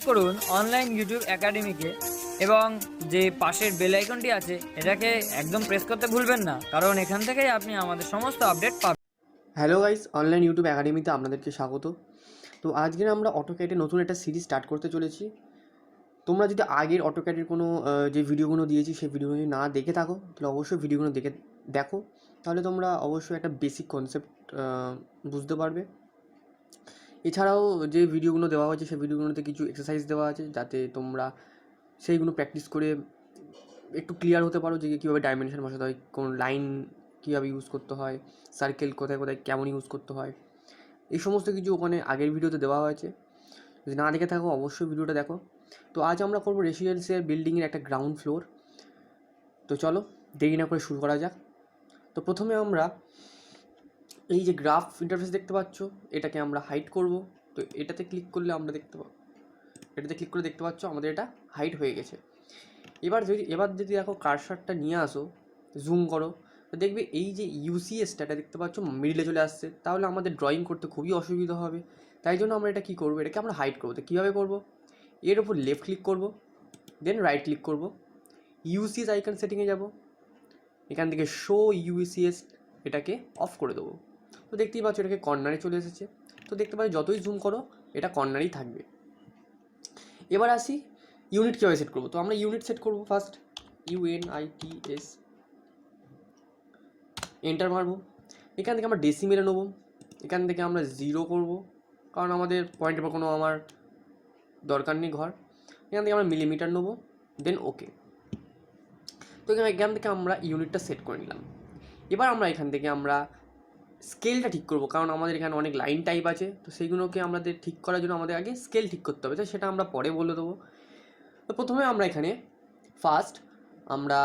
করুন online YouTube একাডেমিকে এবং যে পাশের বেল আইকনটি আছে এটাকে একদম প্রেস করতে ভুলবেন না, কারণ এখান থেকেই আপনি আমাদের সমস্ত আপডেট পাবেন। হ্যালো গাইস, অনলাইন ইউটিউব একাডেমিতে আপনাদেরকে স্বাগত। তো আজকে আমরা অটোক্যাডে নতুন একটা সিরিজ স্টার্ট করতে চলেছি। তোমরা যদি আগের অটোক্যাডের কোনো যে ভিডিওগুলো দিয়েছি সেই ভিডিওগুলো যদি না দেখে থাকো তাহলে অবশ্যই ভিডিওগুলো দেখো, তাহলে তোমরা অবশ্যই একটা বেসিক কনসেপ্ট বুঝতে পারবে। এছাড়াও যে ভিডিওগুলো দেওয়া হয়েছে সেই ভিডিওগুলোতে কিছু এক্সারসাইজ দেওয়া আছে, যাতে তোমরা সেইগুলো প্র্যাকটিস করে একটু ক্লিয়ার হতে পারো যে কীভাবে ডাইমেনশন বসাতে হয়, কোন লাইন কীভাবে ইউজ করতে হয়, সার্কেল কোথায় কোথায় কেমন ইউজ করতে হয়, এই সমস্ত কিছু ওখানে আগের ভিডিওতে দেওয়া হয়েছে। যদি না দেখে থাকো অবশ্যই ভিডিওটা দেখো। তো আজ আমরা করবো রেসিডেন্সিয়াল বিল্ডিংয়ের একটা গ্রাউন্ড ফ্লোর। তো চলো দেরি না করে শুরু করা যাক। তো প্রথমে আমরা এই যে গ্রাফ ইন্টারফেস দেখতে পাচ্ছ, এটাকে আমরা হাইড করব। তো এটাতে ক্লিক করলে আমরা দেখতে পাচ্ছ আমাদের এটা হাইড হয়ে গেছে। এবার যদি দেখো কার্সারটা নিয়ে আসো, জুম করো, তো দেখবে এই যে ইউসিএসটা এটা দেখতে পাচ্ছ মিডলে চলে আসছে, তাহলে আমাদের ড্রয়িং করতে খুবই অসুবিধা হবে। তাই জন্য আমরা এটা কী করবো, এটাকে আমরা হাইড করবো। তো কীভাবে করবো, এর ওপর লেফট ক্লিক করবো, দেন রাইট ক্লিক করবো, ইউসিএস আইকন সেটিংয়ে যাব, এখান থেকে শো ইউসিএস এটাকে অফ করে দেবো। তো দেখতেই পাচ্ছ এটাকে কর্নারে চলে এসেছে। তো দেখতে পাচ্ছ যতই জুম করো এটা কর্নারেই থাকবে। এবার আসি ইউনিট কীভাবে সেট করবো। তো আমরা ইউনিট সেট করবো ফার্স্ট, UNITS, এন্টার মারবো। এখান থেকে আমরা ডেসিমেলে নেবো, এখান থেকে আমরা 0 করব, কারণ আমাদের পয়েন্টের পর কোনো আমার দরকার নেই ঘর। এখান থেকে আমরা মিলিমিটার নেবো, দেন ওকে। তো এখান থেকে আমরা ইউনিটটা সেট করে নিলাম। এবার আমরা এখান থেকে আমরা স্কেলটা ঠিক করবো, কারণ আমাদের এখানে অনেক লাইন টাইপ আছে। তো সেইগুলোকে আমাদের ঠিক করার জন্য আমাদের আগে স্কেল ঠিক করতে হবে, তো সেটা আমরা পরে বলে দেবো। তো প্রথমে আমরা এখানে ফার্স্ট আমরা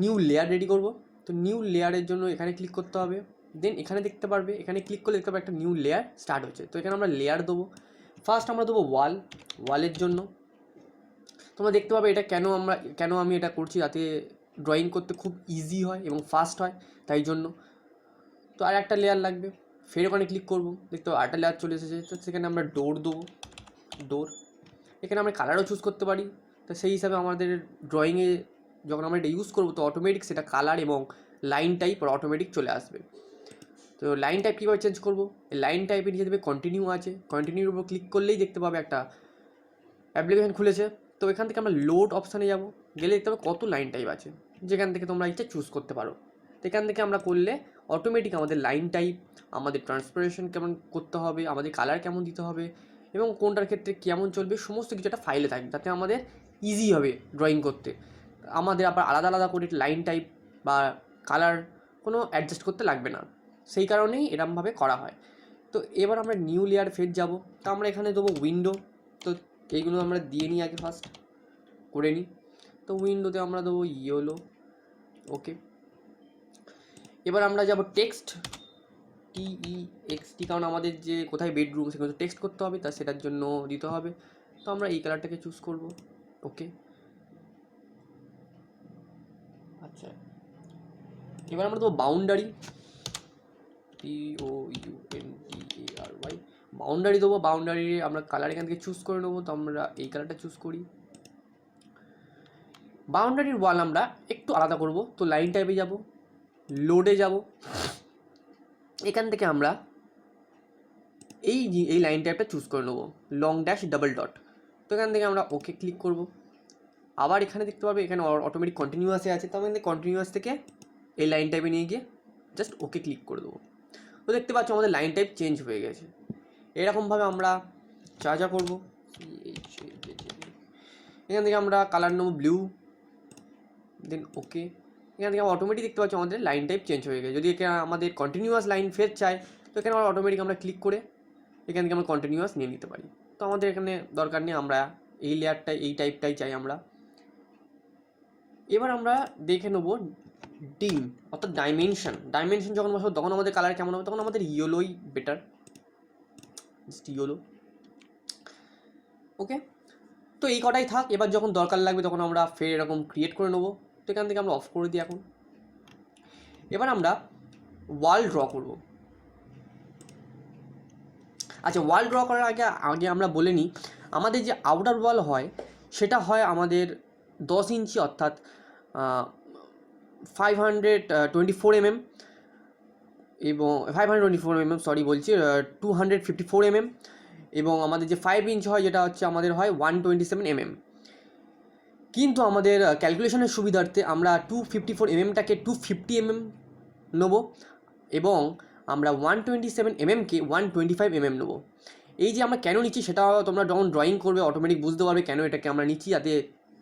নিউ লেয়ার রেডি করব। তো নিউ লেয়ারের জন্য এখানে ক্লিক করতে হবে, দেন এখানে দেখতে পারবে, এখানে ক্লিক করলে দেখতে পাবে একটা নিউ লেয়ার স্টার্ট হচ্ছে। তো এখানে আমরা লেয়ার দেবো। ফার্স্ট আমরা দেবো ওয়ালের জন্য। তোমরা দেখতে পাবে এটা কেন আমি এটা করছি, যাতে ড্রয়িং করতে খুব ইজি হয় এবং ফাস্ট হয়, তাই জন্য। তো আর একটা লেয়ার লাগবে, ফের ওখানে ক্লিক করবো, দেখতে পাবো আরেকটা লেয়ার চলে এসেছে। তো সেখানে আমরা ডোর দেবো, ডোর। এখানে আমরা কালারও চুজ করতে পারি। তো সেই হিসাবে আমাদের ড্রয়িংয়ে যখন আমরা এটা ইউজ করবো তো অটোমেটিক সেটা কালার এবং লাইন টাইপ অটোমেটিক চলে আসবে। তো লাইন টাইপ কীভাবে চেঞ্জ করবো, লাইন টাইপের নিচে দেবে কন্টিনিউ আছে, কন্টিনিউর উপর ক্লিক করলেই দেখতে পাবে একটা অ্যাপ্লিকেশান খুলেছে। তো এখান থেকে আমরা লোড অপশানে যাব, গেলে দেখতে পাবে কত লাইন টাইপ আছে, যেখান থেকে তোমরা ইচ্ছা চুজ করতে পারো। তো এখান থেকে আমরা করলে অটোমেটিক আমাদের লাইন টাইপ, আমাদের ট্রান্সপারেশন কেমন করতে হবে, আমাদের কালার কেমন দিতে হবে এবং কোনটার ক্ষেত্রে কেমন চলবে সমস্ত কিছু একটা ফাইলে থাকবে, যাতে আমাদের ইজি হবে ড্রয়িং করতে। আমাদের আবার আলাদা আলাদা করে লাইন টাইপ বা কালার কোনো অ্যাডজাস্ট করতে লাগবে না, সেই কারণেই এরমভাবে করা হয়। তো এবার আমরা নিউ লেয়ার ফের যাব। তো আমরা এখানে দেবো উইন্ডো। তো এইগুলো আমরা দিয়ে নিই, আগে ফার্স্ট করে নিই। তো উইন্ডোতে আমরা দেবো ইয়েলো, ওকে। এবার আমরা যাব টেক্সট, TEXT, কারণ আমাদের যে কোথায় বেডরুম সেখানে টেক্সট করতে হবে, তা সেটার জন্য দিতে হবে। তো আমরা এই কালারটাকে চুজ করব, ওকে। আচ্ছা, এবার আমরা দেবো বাউন্ডারি, BOUNDARY, বাউন্ডারি দেবো। বাউন্ডারি আমরা কালার এখান থেকে চুজ করে নেবো। তো আমরা এই কালারটা চুজ করি। বাউন্ডারির ওয়াল আমরা একটু আলাদা করব। তো লাইন টাইপে যাব, লোডে যাব, এখান থেকে আমরা এই লাইন টাইপটা চুজ করে নেবো, লং ড্যাশ ডাবল ডট। তো এখান থেকে আমরা ওকে ক্লিক করব। আবার এখানে দেখতে পাবে এখানে অটোমেটিক কন্টিনিউয়াসে আছে, তো আমাদের কন্টিনিউয়াস থেকে এই লাইন টাইপে নিয়ে গিয়ে জাস্ট ওকে ক্লিক করে দেবো। তো দেখতে পাচ্ছ আমাদের লাইন টাইপ চেঞ্জ হয়ে গেছে। এরকমভাবে আমরা যা করবো। এখান থেকে আমরা কালার নেবো ব্লু, দেন ওকে। এখান থেকে অটোমেটিক দেখতে পাচ্ছি আমাদের লাইন টাইপ চেঞ্জ হয়ে গেছে। যদি এখানে আমাদের কন্টিনিউয়াস লাইন ফের চাই, তো এখানে আমরা অটোমেটিক আমরা ক্লিক করে এখান থেকে আমরা কন্টিনিউয়াস নিয়ে নিতে পারি। তো আমাদের এখানে দরকার নেই, আমরা এই লেয়ারটাই এই টাইপটাই চাই আমরা। এবার আমরা দেখে নেবো ডিম, অর্থাৎ ডাইমেনশন যখন বসাবো তখন আমাদের কালার কেমন হবে, তখন আমাদের ইয়েলোই বেটার, জাস্ট ইয়েলো, ওকে। তো এই কটাই থাক। এবার যখন দরকার লাগবে তখন আমরা ফের এরকম ক্রিয়েট করে নেবো। তো এখান থেকে আমরা অফ করে দিই এখন। এবার আমরা ওয়াল ড্র করব। আচ্ছা, ওয়াল ড্র করার আগে আমরা বলে নিই, আমাদের যে আউটার ওয়াল হয় সেটা হয় আমাদের 10 ইঞ্চি অর্থাৎ 524 এবং 524 সরি বলছি 254 এবং আমাদের যে 5 ইঞ্চ হয় যেটা হচ্ছে আমাদের হয় 127 কিন্তু আমাদের ক্যালকুলেশনের সুবিধার্থে আমরা 254 250 নেবো এবং আমরা 127 কে 125 নেবো। এই যে আমরা কেন নিচ্ছি সেটা তোমরা যখন ড্রয়িং করবে অটোমেটিক বুঝতে পারবে কেন এটাকে আমরা নিচ্ছি, যাতে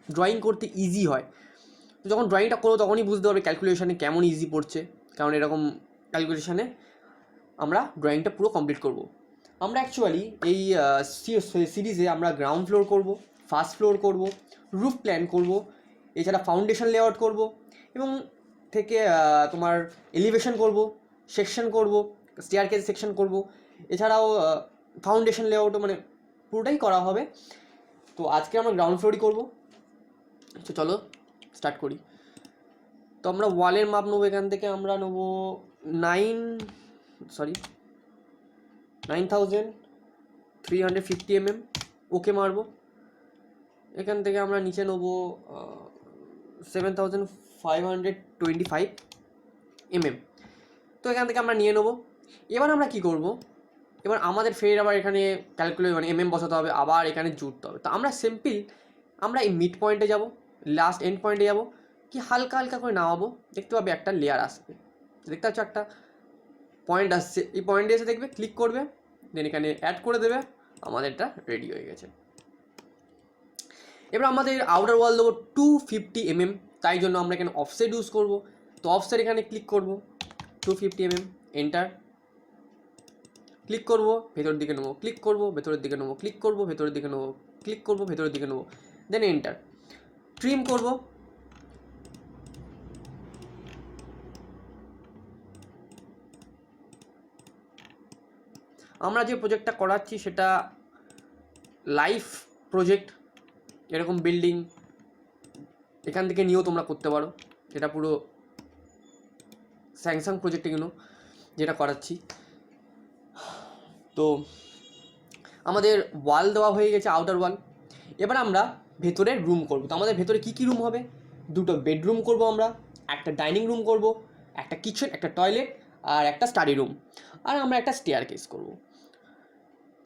ড্রয়িং করতে ইজি হয়। তো যখন ড্রয়িংটা করো তখনই বুঝতে পারবে ক্যালকুলেশানে কেমন ইজি পড়ছে, কারণ এরকম ক্যালকুলেশানে আমরা ড্রয়িংটা পুরো কমপ্লিট করব। আমরা অ্যাকচুয়ালি এই সিরিজে আমরা গ্রাউন্ড ফ্লোর করব, ফার্স্ট ফ্লোর করব, রুফ প্ল্যান করব, এছাড়া ফাউন্ডেশন লেআউট করব এবং থেকে তোমার এলিভেশন করব, সেকশন করব, স্টেয়ারকেস সেকশন করব, এছাড়াও ফাউন্ডেশন লেআউটও মানে পুরোটাই করা হবে। তো আজকে আমরা গ্রাউন্ড ফ্লোরই করব। তো চলো স্টার্ট করি। তো আমরা ওয়ালের মাপ নেবো, এখান থেকে আমরা নেবো 9350 ওকে মারবো। এখান থেকে আমরা নিচে নেবো 7525 তো এখান থেকে আমরা নিয়ে নেবো। এবার আমরা কি করব, এবার আমাদের ফের আবার এখানে ক্যালকুলেট মানে বসাতে হবে, আবার এখানে জুড়তে হবে। তো আমরা সিম্পল আমরা এই মিড পয়েন্টে যাব, লাস্ট এন্ড পয়েন্টে যাব, কি হালকা হালকা করে নামাবো, দেখতে পাবে একটা লেয়ার আসবে, দেখতে পাচ্ছ একটা পয়েন্ট আসছে, এই পয়েন্টে এসে দেখবে ক্লিক করবে, দেন এখানে অ্যাড করে দেবে, আমাদের এটা রেডি হয়ে গেছে। এবার আমাদের আউটার ওয়াল দেবো 250 তাই জন্য আমরা এখানে অফসেট ইউজ করব। তো অফসেট এখানে ক্লিক করব, 250 এন্টার, ক্লিক করব, ভেতরের দিকে নেবো, ক্লিক করব, ভেতরের দিকে নেবো, ক্লিক করব, ভেতরের দিকে নেবো, ক্লিক করব, ভেতরের দিকে নেবো, দেন এন্টার। ট্রিম করব, আমরা যে প্রজেক্টটা করাচ্ছি সেটা লাইফ প্রজেক্ট, এরকম বিল্ডিং এখান থেকে নিয়েও তোমরা করতে পারো, এটা পুরো স্যাংসাং প্রজেক্টে কিনো যেটা করাচ্ছি। তো আমাদের ওয়াল দেওয়া হয়ে গেছে, আউটার ওয়াল। এবার আমরা ভেতরে রুম করব। তো আমাদের ভেতরে কী কী রুম হবে, দুটো বেডরুম করব আমরা, একটা ডাইনিং রুম করব, একটা কিচেন, একটা টয়লেট আর একটা স্টাডি রুম, আর আমরা একটা স্টেয়ার কেস করবো।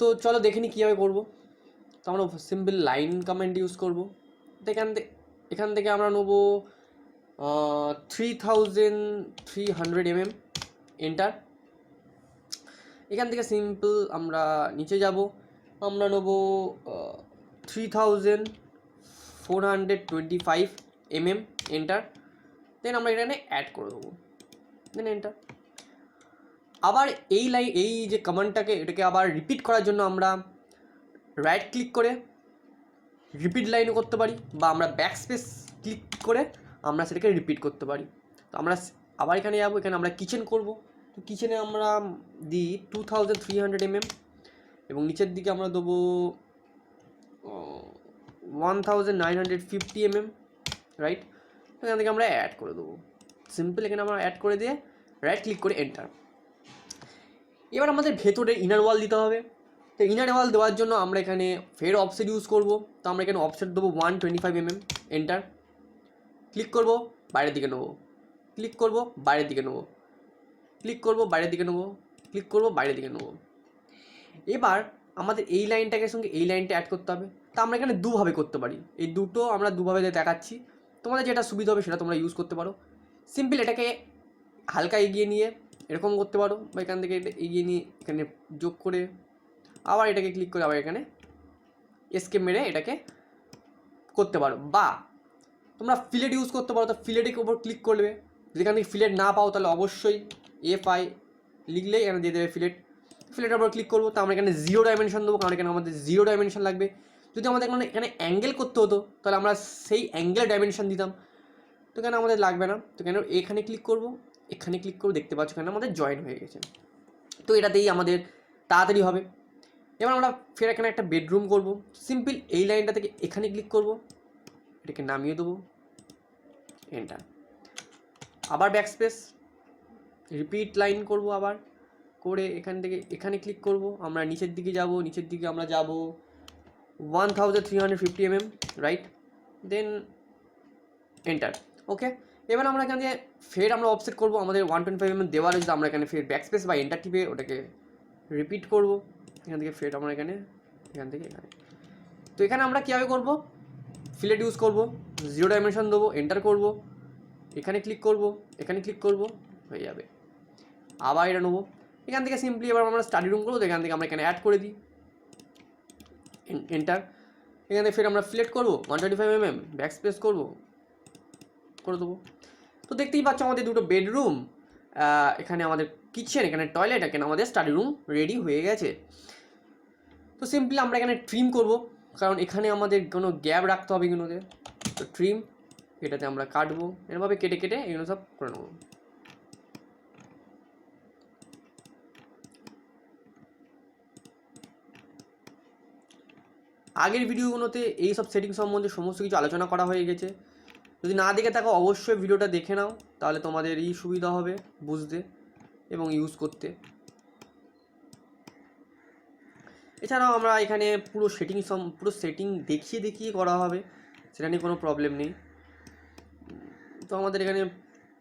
তো চলো দেখে নিই কীভাবে করবো। তো আমরা সিম্পল লাইন কমেন্ট ইউজ করব। তো এখান থেকে আমরা নেবো 3300 এন্টার। এখান থেকে সিম্পল আমরা নিচে যাব, আমরা নেবো 3425 এন্টার, দেন আমরা এখানে অ্যাড করে দেবো, দেন এন্টার। আবার এই যে কমান্ডটাকে এটাকে আবার রিপিট করার জন্য আমরা রাইট ক্লিক করে রিপিট লাইনও করতে পারি, বা আমরা ব্যাক স্পেস ক্লিক করে আমরা সেটাকে রিপিট করতে পারি। তো আমরা আবার এখানে যাবো, এখানে আমরা কিচেন করব। তো কিচেনে আমরা দিই 2300 এবং নিচের দিকে আমরা দেবো 1950 রাইট। এখান থেকে আমরা অ্যাড করে দেবো, সিম্পল এখানে আমরা অ্যাড করে দিয়ে রাইট ক্লিক করে এন্টার। এবার আমাদের ভেতরে ইনার ওয়াল দিতে হবে। তো ইনার ওয়াল দেওয়ার জন্য আমরা এখানে ফের অফসেট ইউজ করব। তো আমরা এখানে অফসেট দেবো 125 এন্টার, ক্লিক করব, বাইরের দিকে নেবো, ক্লিক করব, বাইরের দিকে নেবো, ক্লিক করব, বাইরের দিকে নেবো, ক্লিক করব, বাইরের দিকে নেবো। এবার আমাদের এই লাইনটাকে সঙ্গে এই লাইনটা অ্যাড করতে হবে। তা আমরা এখানে দুভাবে করতে পারি, এই দুটো আমরা দুভাবে দেখাচ্ছি, তোমাদের যেটা সুবিধা হবে সেটা তোমরা ইউজ করতে পারো। সিম্পল এটাকে হালকা এগিয়ে নিয়ে এরকম করতে পারো, বা এখান থেকে এগিয়ে নিয়ে এখানে যোগ করে আবার এটাকে ক্লিক করে আবার এখানে এসকেপ মেরে এটাকে করতে পারো, বা তোমরা ফিলেট ইউজ করতে পারো। তো ফিলেটের উপর ক্লিক করবে, যেখান থেকে ফিলেট না পাও তাহলে অবশ্যই FI লিখলেই এখানে দিয়ে দেবে ফিলেটের উপর ক্লিক করবো। তো আমরা এখানে 0 ডাইমেনশন দেবো, কারণ এখানে আমাদের 0 ডাইমেনশন লাগবে। যদি আমাদের এখানে অ্যাঙ্গেল করতে হতো তাহলে আমরা সেই অ্যাঙ্গেলের ডাইমেনশন দিতাম, তো এখানে আমাদের লাগবে না। তো কেন এখানে ক্লিক করবো, এখানে ক্লিক করবো, দেখতে পাচ্ছ এখানে আমাদের জয়েন হয়ে গেছে। তো এটাতেই আমাদের তাড়াতাড়ি হবে। এবার আমরা ফের এখানে একটা বেডরুম করব। সিম্পল এই লাইনটা থেকে এখানে ক্লিক করব, এটাকে নামিয়ে দেবো, এন্টার। আবার ব্যাক স্পেস রিপিট লাইন করব, আবার করে এখান থেকে এখানে ক্লিক করব। আমরা নিচের দিকে যাব, নিচের দিকে আমরা যাব 1350 mm, রাইট, দেন এন্টার। ওকে, এবার আমরা এখান থেকে ফের আমরা অফসেট করবো, আমাদের 125 mm দেওয়া রয়েছে, আমরা এখানে ফের ব্যাকস্পেস বা এন্টার টিপে ওটাকে রিপিট করব। এখান থেকে ফের আমরা এখানে এখানে। তো এখানে আমরা কীভাবে করবো, ফিলেট ইউজ করব, 0 ডাইমেনশন দেবো, এন্টার করব, এখানে ক্লিক করব, এখানে ক্লিক করব, হয়ে যাবে। আবার এটা নেবো, এখান থেকে সিম্পলি এবার আমরা স্টাডি রুম করবো, তো এখান থেকে আমরা এখানে অ্যাড করে দিই, এন্টার। এখানে ফের আমরা ফিলেট করবো, 125 mm, ব্যাক স্পেস করবো, করে দেবো। তো দেখতেই পাচ্ছ আমাদের দুটো বেডরুম, এখানে আমাদের কিচেন, এখানে টয়লেট, এখানে আমাদের স্টাডি রুম রেডি হয়ে গেছে। তো সিম্পলি আমরা এখানে ট্রিম করব, কারণ এখানে আমাদের কোনো গ্যাপ রাখতে হবে এগুলোতে। তো ট্রিম, এটাতে আমরা কাটবো, এরভাবে কেটে কেটে এগুলো সব করে নেবো। আগের ভিডিওগুলোতে এই সব সেটিং সম্বন্ধে সমস্ত কিছু আলোচনা করা হয়ে গেছে, যদি না দেখে থাকো অবশ্যই ভিডিওটা দেখে নাও, তাহলে তোমাদেরই সুবিধা হবে বুঝতে এবং ইউজ করতে। এছাড়াও আমরা এখানে পুরো সেটিং দেখিয়ে করা হবে, সেটা নিয়ে কোনো প্রবলেম নেই। তো আমাদের এখানে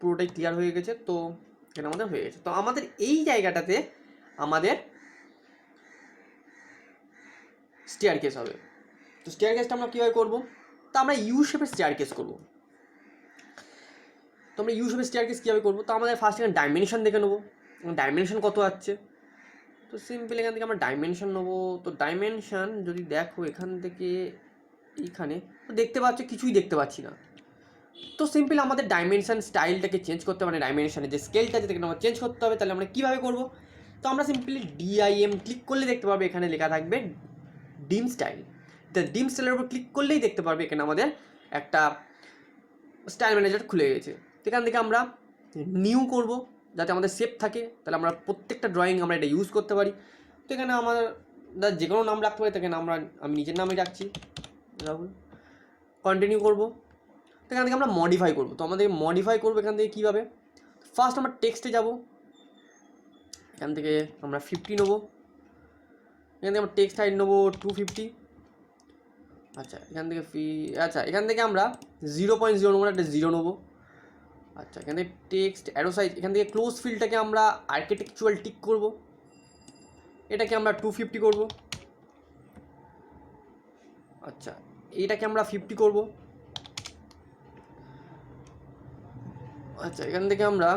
পুরোটাই ক্লিয়ার হয়ে গেছে, তো এখানে আমাদের হয়ে গেছে। তো আমাদের এই জায়গাটাতে আমাদের স্টেয়ার কেস হবে। তো স্টেয়ার কেসটা আমরা কীভাবে করবো, তো আমরা ইউ শেপের স্টেয়ার কেস করবো। তো আমরা ইউ শেপের স্টেয়ার কেস কীভাবে করবো, তো আমাদের ফার্স্ট এখানে ডাইমেনশন দেখে নেবো, ডাইমেনশন কত আছে। তো সিম্পল এখান থেকে আমরা ডাইমেনশন নেবো। তো ডাইমেনশন যদি দেখো এখান থেকে এইখানে, তো দেখতে পাচ্ছ কিছুই দেখতে পাচ্ছি না। তো সিম্পল আমাদের ডাইমেনশন স্টাইলটাকে চেঞ্জ করতে হবে, মানে ডাইমেনশনের যে স্কেলটা আছে সেটাকে আমরা চেঞ্জ করতে হবে। তাহলে আমরা কীভাবে করবো, তো আমরা সিম্পলি DIM ক্লিক করলে দেখতে পারবে এখানে লেখা থাকবে ডিম স্টাইল। তো ডিম স্টাইলের উপর ক্লিক করলেই দেখতে পারবে এখানে আমাদের একটা স্টাইল ম্যানেজার খুলে গেছে। এখান থেকে আমরা নিউ করব যাতে আমাদের সেভ থাকে, তাহলে আমরা প্রত্যেকটা ড্রয়িং আমরা এটা ইউজ করতে পারি। তো এখানে আমার যে কোনো নাম রাখতে পারি, এখানে আমি নিজের নামই রাখছি, রাহুল। কন্টিনিউ করব। তো এখান থেকে আমরা মডিফাই করব। তো আমাদের মডিফাই করবো এখান থেকে কীভাবে, ফার্স্ট আমরা টেক্সটে যাব, এখান থেকে আমরা 50 নেবো, এখান থেকে আমরা টেক্সট হাইট নেবো 250। আচ্ছা এখান থেকে এখান থেকে আমরা 0.0 নেবো, একটা 0 নেবো। আচ্ছা এখান থেকে টেক্সট অ্যারো সাইজ, এখান থেকে ক্লোজ ফিল্ডটাকে আমরা আর্কিটেকচুয়াল টিক করব, এটাকে আমরা 250 করব। আচ্ছা এইটাকে আমরা 50 করব। আচ্ছা এখান থেকে আমরা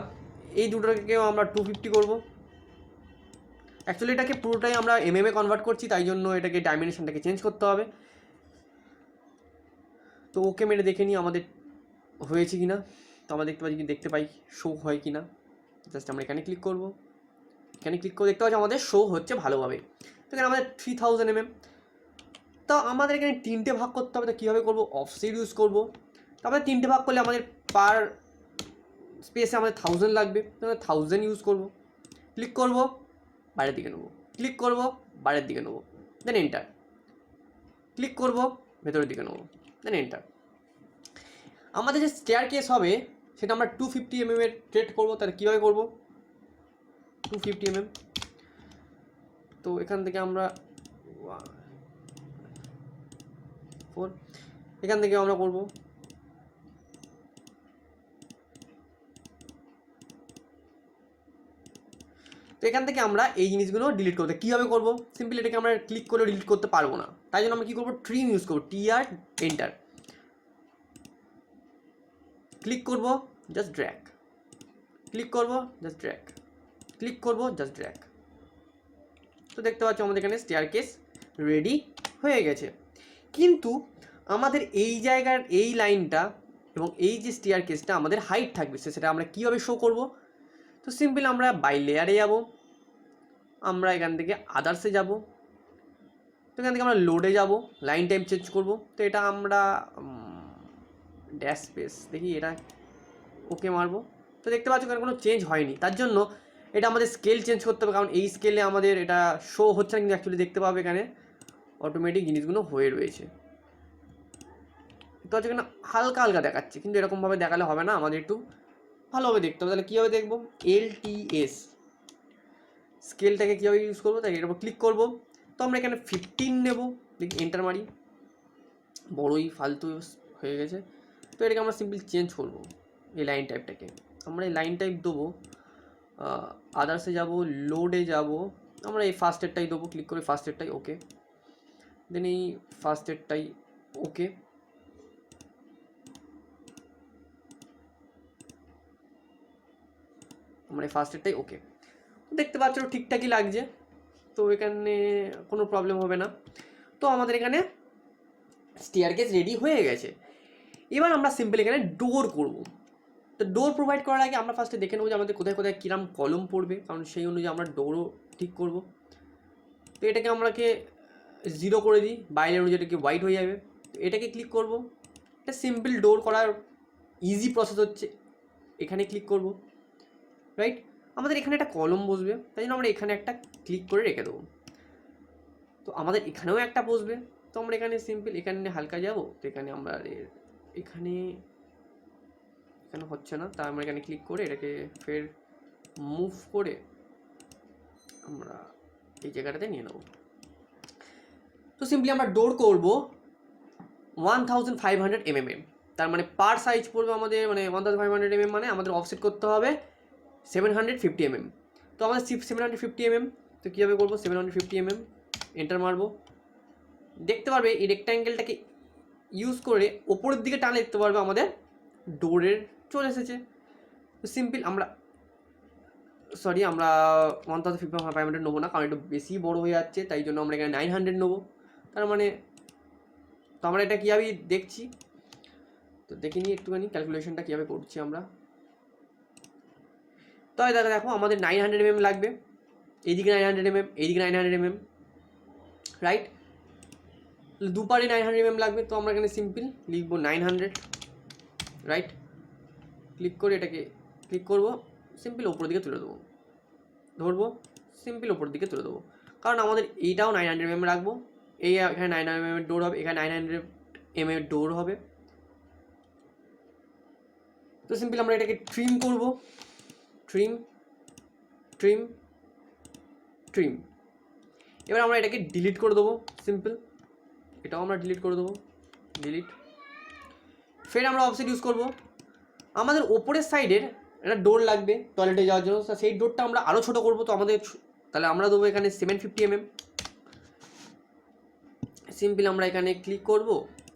এই দুটোকেও আমরা 250 করব। অ্যাকচুয়ালি এটাকে পুরোটাই আমরা mm কনভার্ট করছি, তাই জন্য এটাকে ডাইমেনশনটাকে চেঞ্জ করতে হবে। তো ওকে মেরে দেখে নিই আমাদের হয়েছে কি না। তো আমরা দেখতে পাই শো হয় কি না। জাস্ট আমরা এখানে ক্লিক করব, এখানে ক্লিক করে দেখতে পাচ্ছি আমাদের শো হচ্ছে ভালোভাবে। তো এখানে আমাদের 3000 mm। তো আমাদের এখানে 3টে ভাগ করতে হবে। তো কীভাবে করবো, অফসেট ইউজ করবো। তো আমাদের 3টে ভাগ করলে আমাদের পার স্পেসে আমাদের 1000 লাগবে, তো আমরা 1000 ইউজ করবো। ক্লিক করবো, বাইরের দিকে নেবো, ক্লিক করবো, বাইরের দিকে নেবো, দেন এন্টার। ক্লিক করবো, ভেতরের দিকে নেবো, দেন এন্টার। আমাদের যে স্টেয়ার কেস হবে সেটা আমরা 250 mm এর ট্রেড করবো। তাহলে কীভাবে করবো, 250 mm। তো এখান থেকে আমরা 4, এখান থেকে আমরা করবো তো এখান থেকে আমরা এই জিনিসগুলো ডিলিট করতে কীভাবে করবো, সিম্পলি এটাকে আমরা ক্লিক করে ডিলিট করতে পারবো না, তাই জন্য আমরা কী করবো, ট্রিম ইউজ করবো, TR এন্টার। ক্লিক করবো, জাস্ট ড্র্যাগ, ক্লিক করবো, জাস্ট ড্র্যাগ, ক্লিক করবো, জাস্ট ড্র্যাগ। তো দেখতে পাচ্ছ আমাদের এখানে স্টেয়ার কেস রেডি হয়ে গেছে। কিন্তু আমাদের এই জায়গার এই লাইনটা এবং এই যে স্টেয়ার কেসটা আমাদের হাইট থাকবে, সেটা আমরা কীভাবে শো করব। তো সিম্পল আমরা বাই লেয়ারে যাব, আমরা এখান থেকে আদার্সে যাব, তো এখান থেকে আমরা লোডে যাব, লাইন টাইম চেঞ্জ করব। তো এটা আমরা ড্যাশ স্পেস দেখি, এটা ওকে মারবো। তো দেখতে পাচ্ছ এখানে কোনো চেঞ্জ হয়নি, তার জন্য এটা আমাদের স্কেল চেঞ্জ করতে হবে, কারণ এই স্কেলে আমাদের এটা শো হচ্ছে না, কিন্তু অ্যাকচুয়ালি দেখতে পাবে এখানে অটোমেটিক জিনিসগুলো হয়ে রয়েছে। তো হচ্ছে এখানে হালকা হালকা দেখাচ্ছে, কিন্তু এরকমভাবে দেখালে হবে না, আমাদের একটু ভালোভাবে দেখতে হবে। তাহলে কীভাবে দেখবো, LTS স্কেলটাকে কীভাবে ইউজ করবো, তাই এর উপর ক্লিক করবো, তো আমরা এখানে 15 নেব, দেখি এন্টার মারি, বড়ই ফালতু হয়ে গেছে। তো এটাকে আমরা সিম্পল চেঞ্জ করব, এই লাইন টাইপটাকে আমরা এই লাইন টাইপ দেবো, আদার্সে যাব, লোডে যাব, আমরা এই ফার্স্টেরটাই দেবো, ক্লিক করে ফার্স্টেরটাই ওকে, দেন এই ফার্স্টেরটাই ওকে, আমরা এই ফার্স্টেরটাই ওকে। দেখতে পাচ্ছ ঠিকঠাকই লাগছে, তো এখানে কোনো প্রবলেম হবে না। তো আমাদের এখানে স্টেয়ারকেস রেডি হয়ে গেছে। এবার আমরা সিম্পল এখানে ডোর করব। তো ডোর প্রোভাইড করার আগে আমরা ফার্স্টে দেখে নেবো যে আমাদের কোথায় কোথায় কিরম কলম পড়বে, কারণ সেই অনুযায়ী আমরা ডোরও ঠিক করব। তো এটাকে আমরাকে 0 করে দিই, বাইরের অনুযায়ী এটাকে হোয়াইট হয়ে যাবে। তো এটাকে ক্লিক করব, এটা সিম্পল ডোর করার ইজি প্রসেস হচ্ছে, এখানে ক্লিক করব, রাইট। আমাদের এখানে একটা কলম বসবে, তাই জন্য আমরা এখানে একটা ক্লিক করে রেখে দেবো। তো আমাদের এখানেও একটা বসবে, তো আমরা এখানে সিম্পল এখানে হালকা যাব, তো এখানে আমরা এখানে এখানে হচ্ছে না, তা আমরা এখানে ক্লিক করে এটাকে ফের মুভ করে আমরা এই জায়গাটাতে নিয়ে নেব। তো সিম্পলি আমরা ডোর করব 1500 mm, তার মানে পার সাইজ পড়বে আমাদের, মানে 1500 mm মানে আমাদের অফসেট করতে হবে 750 mm। তো আমাদের 750 mm, তো কীভাবে করবো, 750 mm এন্টার মারবো। দেখতে পারবে এই রেক্ট্যাঙ্গেলটাকে ইউজ করে ওপরের দিকে টানে, দেখতে পারবে আমাদের ডোরের চলে এসেছে। তো সিম্পল আমরা আমরা 1500 নেবো না, কারণ একটু বেশি বড় হয়ে যাচ্ছে, তাই জন্য আমরা এখানে 900 নেবো। তার মানে তো আমরা এটা কীভাবে দেখছি, তো দেখে নিই একটুখানি ক্যালকুলেশনটা কীভাবে করছি আমরা। তো দেখো আমাদের 900 mm লাগবে, এইদিকে 900 mm, এইদিকে 900 mm, রাইট। দুপারে 900 mm লাগবে, তো আমরা এখানে সিম্পল লিখবো 900, রাইট। ক্লিক করে এটাকে ক্লিক করবো, সিম্পল ওপরের দিকে তুলে দেবো, ধরবো, সিম্পল ওপরের দিকে তুলে দেবো, কারণ আমাদের এইটাও 900 mm রাখবো, এই এখানে 900 mm ডোর হবে, এখানে 900 mm ডোর হবে। তো সিম্পল আমরা এটাকে ট্রিম করব, ট্রিম ট্রিম ট্রিম। এবার আমরা এটাকে ডিলিট করে দেবো, সিম্পল এটাও আমরা ডিলিট করে দেবো, ডিলিট। ফের আমরা অফসেট ইউজ করব, আমাদের ওপরের সাইডের একটা ডোর লাগবে টয়লেটে যাওয়ার জন্য, সেই ডোরটা আমরা আরও ছোটো করবো। তো আমাদের তাহলে আমরা দেবো এখানে 750 mm। সিম্পল আমরা এখানে ক্লিক করব,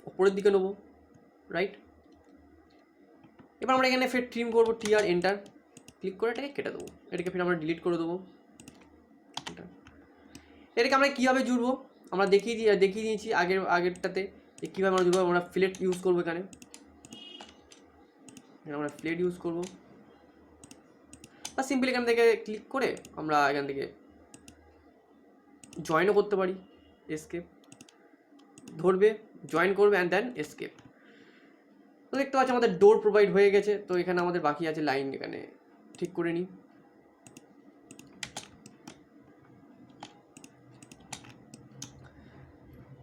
ওপরের দিকে নেবো, রাইট। এবার আমরা এখানে ফের ট্রিম করবো, টিআর এন্টার, ক্লিক করে এটাকে কেটে দেবো, এটাকে ফের আমরা ডিলিট করে দেবো। এটাকে আমরা কীভাবে জুড়বো আমরা দেখিয়ে দিয়েছি আগেরটাতে, যে কীভাবে আমরা জুড়বো। আমরা ফিলেট ইউজ করবো, এখানে আমরা ফিলেট ইউজ করবো, বা সিম্পল এখান থেকে ক্লিক করে আমরা এখান থেকে জয়েনও করতে পারি, এসকেপ ধরবে, জয়েন করবে অ্যান্ড দেন এসকেপ। তো দেখতে পাচ্ছি আমাদের ডোর প্রোভাইড হয়ে গেছে। তো এখানে আমাদের বাকি আছে লাইন, এখানে ঠিক করে নিই।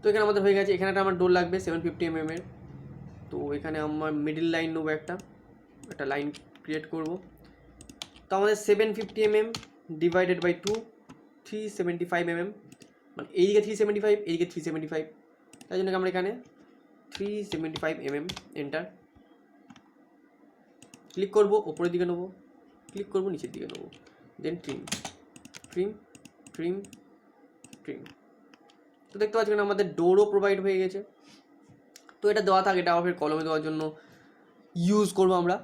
তো এখানে আমাদের হয়ে গেছে, এখানে একটা আমার ডোর লাগবে 750 mm এর। তো এখানে আমার মিডিল লাইন নেবো, একটা লাইন ক্রিয়েট করব। তো আমাদের 750 mm ডিভাইডেড বাই 2, 375 mm, মানে এইদিকে 375, এইদিকে 375, তাই জন্য আমরা এখানে 375 mm এন্টার, ক্লিক করব, ওপরের দিকে নেবো, ক্লিক করব, নিচের দিকে নেবো, দেন ট্রিম ট্রিম ট্রিম ট্রিম। তো দেখতে পাচ্ছেন আমাদের ডোরও প্রোভাইড হয়ে গেছে। তো এটা দেওয়া থাকে, এটা আবার কলমে দেওয়ার জন্য ইউজ করবো আমরা।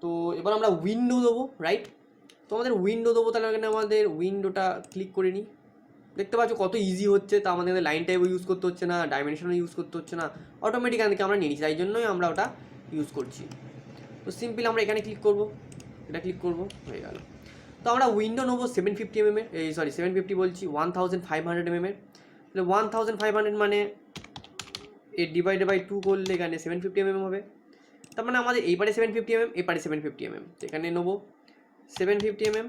তো এবার আমরা উইন্ডো দেবো, রাইট। তো আমাদের উইন্ডো দেবো, তাহলে এখানে আমাদের উইন্ডোটা ক্লিক করে নিই। দেখতে পাচ্ছ কত ইজি হচ্ছে, তা আমাদের লাইন টাইপও ইউজ করতে হচ্ছে না, ডাইমেনশনও ইউজ করতে হচ্ছে না, অটোমেটিক এখান থেকে আমরা নিয়ে নিচ্ছি, তাই জন্যই আমরা ওটা ইউজ করছি। তো সিম্পল আমরা এখানে ক্লিক করব, এটা ক্লিক করব, হয়ে গেল। তো আমরা উইন্ডো নেবো 750 mm এর, 750 বলছি 1500 mm এর। তাহলে 1500 মানে এর ডিভাইডেড বাই 2 করলে এখানে 750 mm হবে। তার মানে আমাদের এইপারে 750 mm, এপারে 750 mm। এখানে নেবো 750 mm,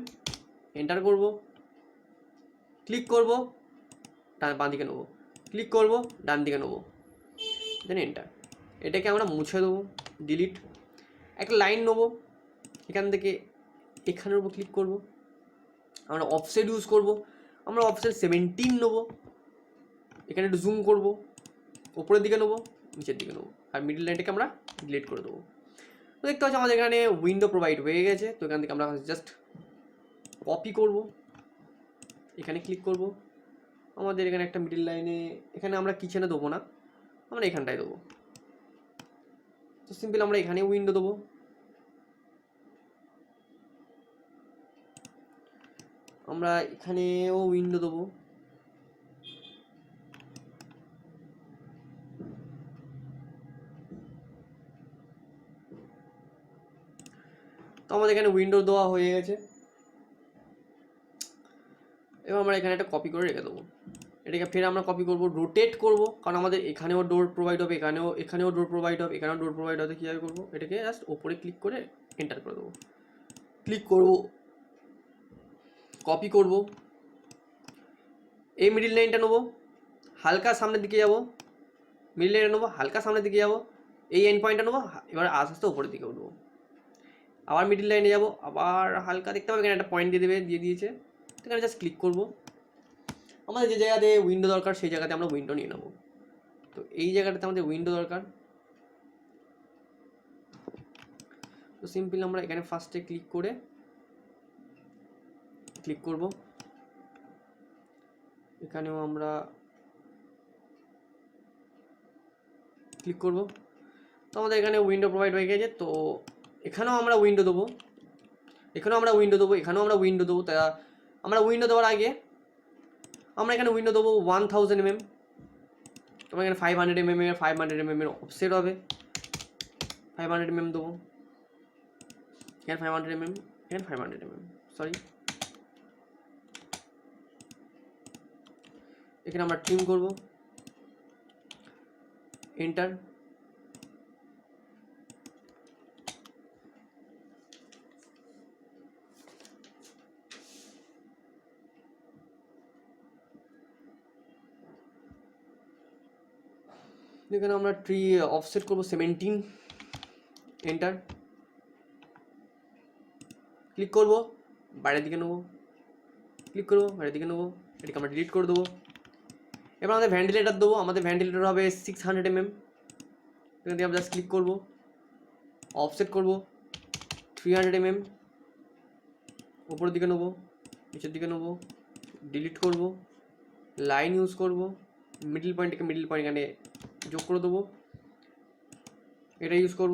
এন্টার করব, ক্লিক করব, বাঁ দিকে নেবো, ক্লিক করব, ডান দিকে নেবো, দেন এন্টার। এটাকে আমরা মুছে দেবো, ডিলিট। একটা লাইন নেবো, এখান থেকে এখানের উপর ক্লিক করব, আমরা অফসেট ইউজ করব, আমরা অপশন 17 নেবো, এখানে একটু জুম করবো, ওপরের দিকে নেবো, নিচের দিকে নেবো, আর মিডল লাইনটাকে আমরা ডিলিট করে দেবো। তো দেখতে পাচ্ছি আমাদের এখানে উইন্ডো প্রোভাইড হয়ে গেছে। তো এখান থেকে আমরা জাস্ট কপি করব, এখানে ক্লিক করব, আমাদের এখানে একটা মিডল লাইনে, এখানে আমরা কিচেনে দেবো না, আমরা এখানটায় দেবো। তো সিম্পল আমরা এখানে উইন্ডো দেবো, আমরা এখানেও উইন্ডো দেবো, তো আমাদের এখানে উইন্ডো দেওয়া হয়ে গেছে। এবার আমরা এখানে একটা কপি করে রেখে দেবো, এটাকে ফের আমরা কপি করব, রোটেট করব, কারণ আমাদের এখানেও ডোর প্রোভাইড হবে, এখানেও ডোর প্রোভাইড হবে, এখানেও ডোর প্রোভাইড হবে। কীভাবে করবো, এটাকে জাস্ট ওপরে ক্লিক করে এন্টার করে দেবো, ক্লিক করব, কপি করব, এই মিডিল লাইনটা নেবো, হালকা সামনের দিকে যাব, মিডিল লাইনটা নেবো, হালকা সামনের দিকে যাব, এই এন্ড পয়েন্টটা নেবো, এবার আস্তে আস্তে ওপরের দিকে উঠবো, আবার মিডিল লাইনে যাব, আবার হালকা দেখতে পাবে এখানে একটা পয়েন্ট দিয়ে দিয়েছে, এখানে জাস্ট ক্লিক করব, আমাদের যে জায়গাতে উইন্ডো দরকার সেই জায়গাতে আমরা উইন্ডো নিয়ে নেব। তো এই জায়গাটাতে আমাদের উইন্ডো দরকার, তো সিম্পল আমরা এখানে ফার্স্টে ক্লিক করব, এখানেও আমরা ক্লিক করব। তো আমাদের এখানে উইন্ডো প্রোভাইড হয়ে গেছে। তো এখানেও আমরা উইন্ডো দেবো, এখানেও আমরা উইন্ডো দেবো, এখানেও আমরা উইন্ডো দেবো। তা আমরা উইন্ডো দেওয়ার আগে আমরা এখানে উইন্ডো দেবো 1000 mm, তোমার এখানে 500 mm এর 500 mm এর অফসেট হবে, 500 mm দেবো, এখানে 500 mm, এখানে 500 mm, সরি, এখানে আমরা ট্রিম করব, এন্টার, এখানে আমরা ট্রি অফসেট করব 17, এন্টার, ক্লিক করব, বাইরের দিকে নেবো, ক্লিক করবো, বাইরের দিকে নেবো, এটাকে আমরা ডিলিট করে দেবো। এবার আমাদের ভেন্টিলেটার দেবো, আমাদের ভেন্টিলেটার হবে 600 mm, এখান থেকে আমরা জাস্ট ক্লিক করবো, অফসেট করব 300 mm, উপরের দিকে নেবো, নিচের দিকে নেবো, ডিলিট করব, লাইন ইউজ করব, মিডল পয়েন্ট এখানে যোগ করে দেবো, এটা ইউজ করব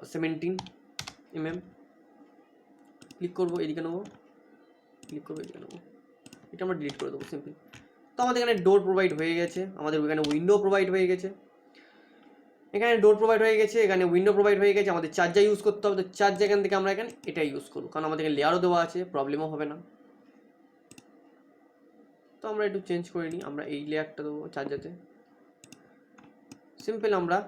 17 mm, ক্লিক করবো, এদিকে নেবো, ক্লিক করবো, এদিকে নেবো, এটা আমরা ডিলিট করে দেবো সিম্পল। তো আমাদের এখানে ডোর প্রোভাইড হয়ে গেছে, আমাদের এখানে উইন্ডো প্রোভাইড হয়ে গেছে, এখানে ডোর প্রোভাইড হয়ে গেছে, এখানে উইন্ডো প্রোভাইড হয়ে গেছে, আমাদের চার্জার ইউজ করতে হবে। তো চার্জ এখান থেকে আমরা এখানে এটা ইউজ করবো, কারণ আমাদের এখানে লেয়ারও দেওয়া আছে, প্রবলেমও হবে না। তো আমরা একটু চেঞ্জ করে নিই, আমরা এই লেয়ারটা দেবো চার্জারতে, সিম্পল আমরা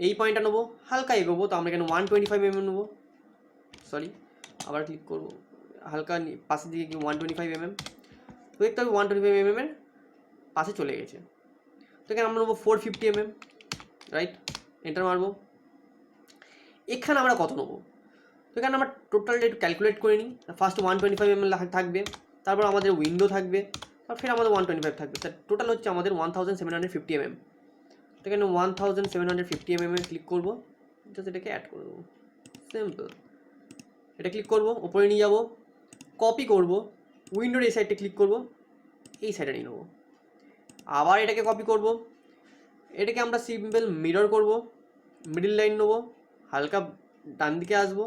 এই পয়েন্টটা নেবো, হালকা এগোবো, তো আমরা এখানে 125 mm নেবো, সরি, আবার ক্লিক করবো, হালকা পাশের দিকে কি 125 mm, তো দেখতে হবে 125 mm এর পাশে চলে গেছে। তো এখানে আমরা নেবো 450 mm, রাইট, এন্টার মারবো। এখানে আমরা কত নেবো, তো এখানে আমরা টোটালটা একটু ক্যালকুলেট করে নিই। ফার্স্ট 125 mm থাকবে, তারপর আমাদের উইন্ডো থাকবে, তারপর ফের আমাদের 125 থাকবে, তার টোটাল হচ্ছে আমাদের 1750 mm। তো এখানে 1750 mm ক্লিক করবো, জাস্ট এটাকে অ্যাড করে দেবো, সিম্পল। এটা ক্লিক করবো, ওপরে নিয়ে যাবো, কপি করবো, উইন্ডোর এই সাইডটা ক্লিক করবো, এই সাইডে নিয়ে নেবো, আবার এটাকে কপি করবো, এটাকে আমরা সিম্পল মিরর করব, মিডল লাইন নেবো, হালকা ডান দিকে আসবো,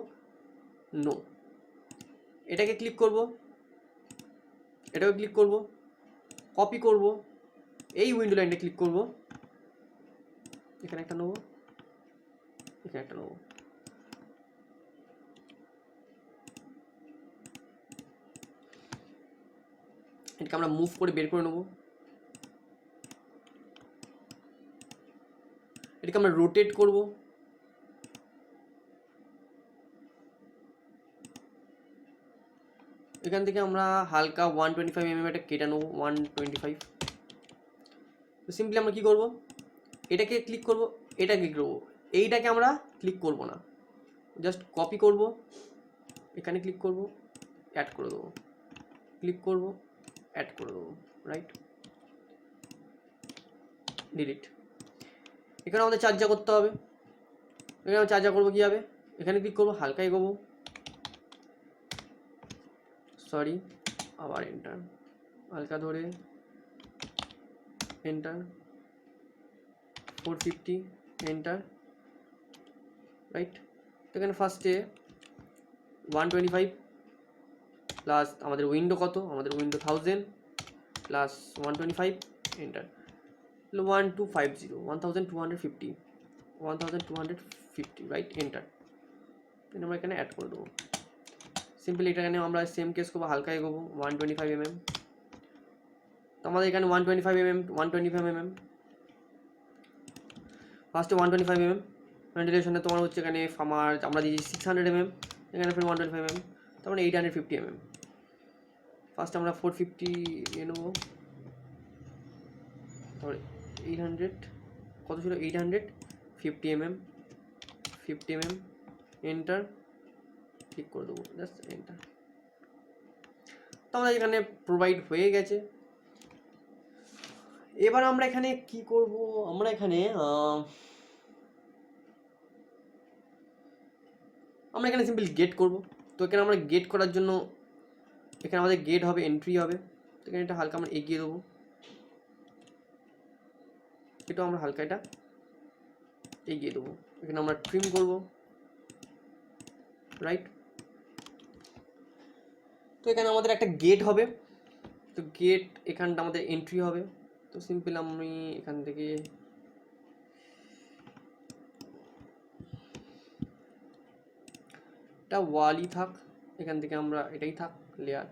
নো, এটাকে ক্লিক করব, এটাকে ক্লিক করব, কপি করব, এই উইন্ডো লাইনটা ক্লিক করব, এখানে একটা নেবো, এখানে একটা নেবো, এটাকে আমরা মুভ করে বের করে নেবো, এটাকে আমরা রোটেট করব, এখান থেকে আমরা হালকা 125 mm এটা কেটে নেবো, 125। তো সিম্পলি আমরা কী করবো, এটাকে ক্লিক করব, এটা ক্লিক করবো, এইটাকে আমরা ক্লিক করব না, জাস্ট কপি করব, এখানে ক্লিক করব, অ্যাড করে দেবো, ক্লিক করব, অ্যাড করে দেবো, রাইট, ডিলিট। এখানে আমাদের চার্জা করতে হবে, এখানে আমি চার্জা করবো কীভাবে, এখানে ক্লিক করবো, হালকা এগোবো, সরি, আবার এন্টার, হালকা ধরে এন্টার, 450 এন্টার, রাইট। এখানে ফার্স্টে 125 প্লাস আমাদের উইন্ডো কত, আমাদের window 1000 plus 125 enter, 1250, 1250, 1250, right, enter. আমরা এখানে অ্যাড করে দেবো। সিম্পলি এটা এখানে আমরা সেম কেস করবো, হালকা এগোবো, 125 mm। তো আমাদের এখানে 125 mm, 125 mm, ফার্স্টে 125 mm ভেন্টিলেশনে তোমার হচ্ছে এখানে আমার আমরা দিয়েছি 600 mm, এখানে ফির 125 mm, তার মানে 850 mm। ফার্স্ট আমরা 450 নিয়ে নেবো, তারপরে 800, কত ছিল, 850 mm, 50 mm, এন্টার, ক্লিক করে দেবো, জাস্ট এন্টার। তো আমাদের এখানে প্রোভাইড হয়ে গেছে। এবার আমরা এখানে কি করব, আমরা এখানে সিম্পলি গেট করব। তো এখানে আমরা গেট করার জন্য এখানে আমাদের গেট হবে, এন্ট্রি হবে, তো এখানে এটা হালকা আমরা এগিয়ে দেবো, এটা আমরা হালকা এটা এগিয়ে দেবো, এখানে আমরা ট্রিম করব, রাইট। তো এখানে আমাদের একটা গেট হবে, তো গেট এখানটা আমাদের এন্ট্রি হবে। তো সিম্পল আমি এখান থেকে এটা ওয়ালই থাক, এখান থেকে আমরা এটাই থাক লেয়ার,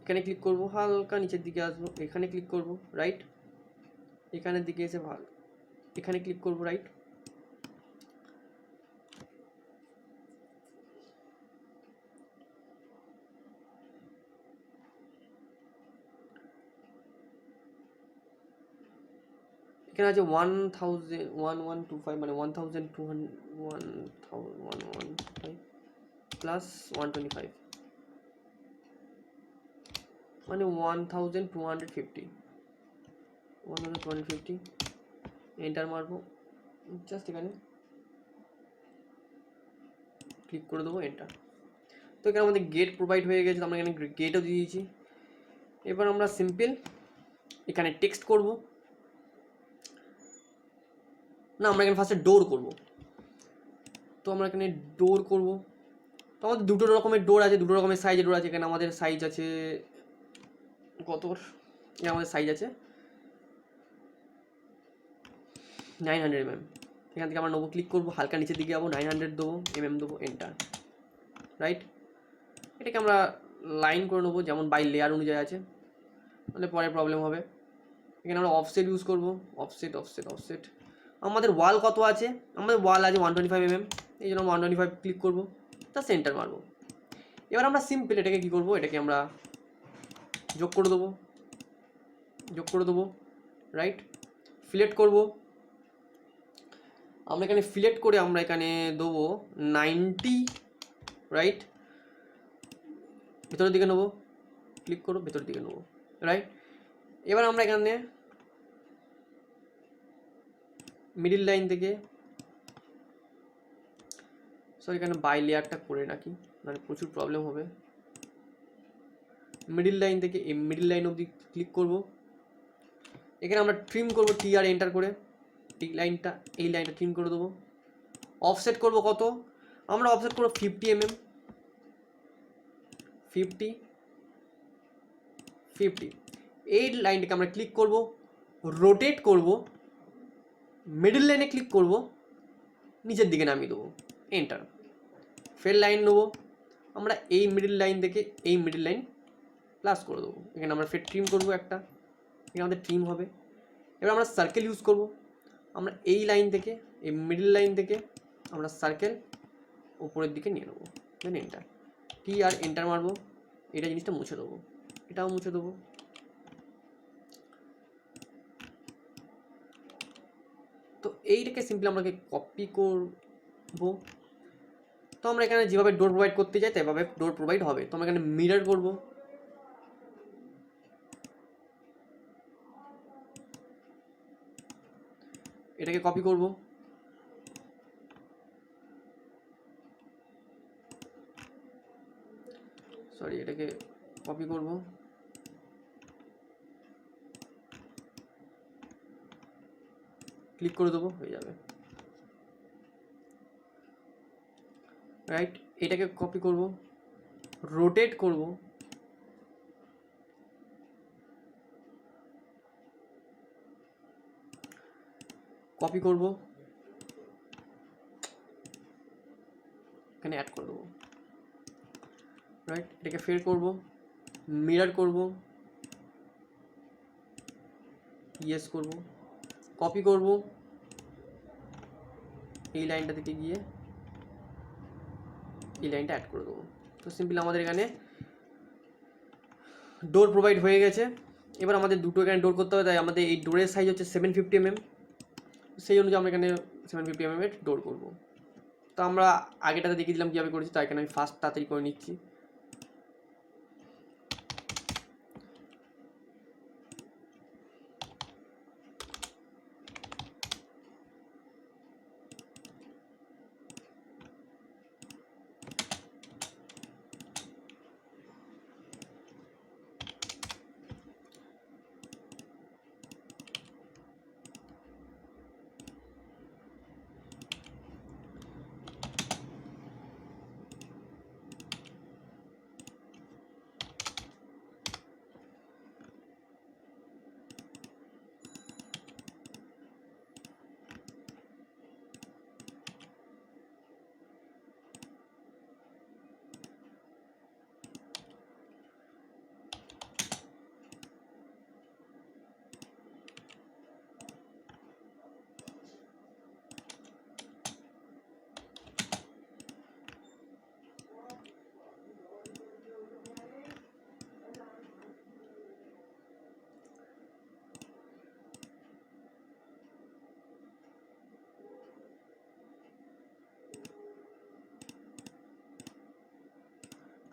এখানে ক্লিক করব, হালকা নিচের দিকে আসবো, এখানে ক্লিক করব, রাইট, এখানের দিকে এসে ভালো এখানে ক্লিক করব, রাইট। এখানে আছে 1125 মানে 1215 প্লাস 125 মানে 1250 এন্টার মারবো, জাস্ট এখানে ক্লিক করে দেবো, এন্টার। তো এখানে আমাদের গেট প্রোভাইড হয়ে গেছে, আমরা এখানে গেটও দিয়ে দিয়েছি। এবার আমরা সিম্পল এখানে টেক্সট করব না, আমরা এখানে ফার্স্টে ডোর করব। তো আমরা এখানে ডোর করব, তো আমাদের দুটো রকমের ডোর আছে, দুটো রকমের সাইজের ডোর আছে। এখানে আমাদের সাইজ আছে কতর, আমাদের সাইজ আছে 900 mm। এখান থেকে আমরা নেবো, ক্লিক করবো, হালকা নিচের দিকে যাবো, 900 দেবো, দেবো, এন্টার, রাইট। এটাকে আমরা লাইন করে নেবো, যেমন বাই লেয়ার অনুযায়ী আছে, তাহলে পরে প্রবলেম হবে। এখানে আমরা অফসেট ইউজ করবো, অফসেট। আমাদের ওয়াল কত আছে, আমাদের ওয়াল আছে 125 mm, এই জন্য 125 ক্লিক করবো, তা সেন্টার মারবো। এবার আমরা সিম্পল এটাকে কী করবো, এটাকে আমরা যোগ করে দেবো, রাইট। ফিলেট করব, আমরা এখানে ফিলেট করে আমরা এখানে দেবো 90, রাইট। ভেতরের দিকে নেবো, ক্লিক করো, ভেতরের দিকে নেবো, রাইট। এবার আমরা এখানে মিডিল লাইন থেকে, সরি এখানে বাই লেয়ারটা করে রাখি, মানে প্রচুর প্রবলেম হবে। মিডিল লাইন থেকে এই মিডিল লাইন অবধি ক্লিক করব, এখানে আমরা ট্রিম করব, টিআর এন্টার করে এই লাইনটা ট্রিম করে দেবো। অফসেট করব কত, আমরা অফসেট করব 50 mm, 50। এই লাইনটাকে আমরা ক্লিক করব, রোটেট করব, মিডিল লাইনে ক্লিক করব, নিচের দিকে নামিয়ে দেবো, এন্টার। ফের লাইন নেবো, আমরা এই মিডিল লাইন থেকে এই মিডিল লাইন প্লাস করে দেবো, এখানে আমরা ফের ট্রিম করবো একটা, এখানে আমাদের ট্রিম হবে। এবার আমরা সার্কেল ইউজ করব, আমরা এই লাইন থেকে এই মিডিল লাইন থেকে আমরা সার্কেল উপরের দিকে নিয়ে নেবো, দেন এন্টার, আর এন্টার মারবো, এটা জিনিসটা মুছে দেবো, এটাও মুছে দেবো। তো এইটাকে সিম্পলি আমরা কপি করবো। তো আমরা এখানে যেভাবে ডোর প্রোভাইড করতে চাই তেভাবে ডোর প্রোভাইড হবে। তো আমরা এখানে মিরর করব, এটাকে কপি করব, সরি এটাকে কপি করব, ক্লিক করে দেবো, হয়ে যাবে। রাইট, এটাকে কপি করব, রোটেট করব, কপি করব, এখানে অ্যাড করে দেবো। রাইট, এটাকে ফের করব, মিরর করব, ইয়েস করব, কপি করব, এই লাইনটা থেকে গিয়ে এই লাইনটা অ্যাড করে দেবো। তো সিম্পলি আমাদের এখানে ডোর প্রোভাইড হয়ে গেছে। এবার আমাদের দুটো এখানে ডোর করতে হবে, তাই আমাদের এই ডোরের সাইজ হচ্ছে 750 mm, সেই অনুযায়ী আমরা এখানে 750 mm এর ডোর করবো। তো আমরা আগেটাতে দেখিয়ে দিলাম কীভাবে করেছি, তাই এখানে আমি ফার্স্ট তাড়াতাড়ি করে নিচ্ছি।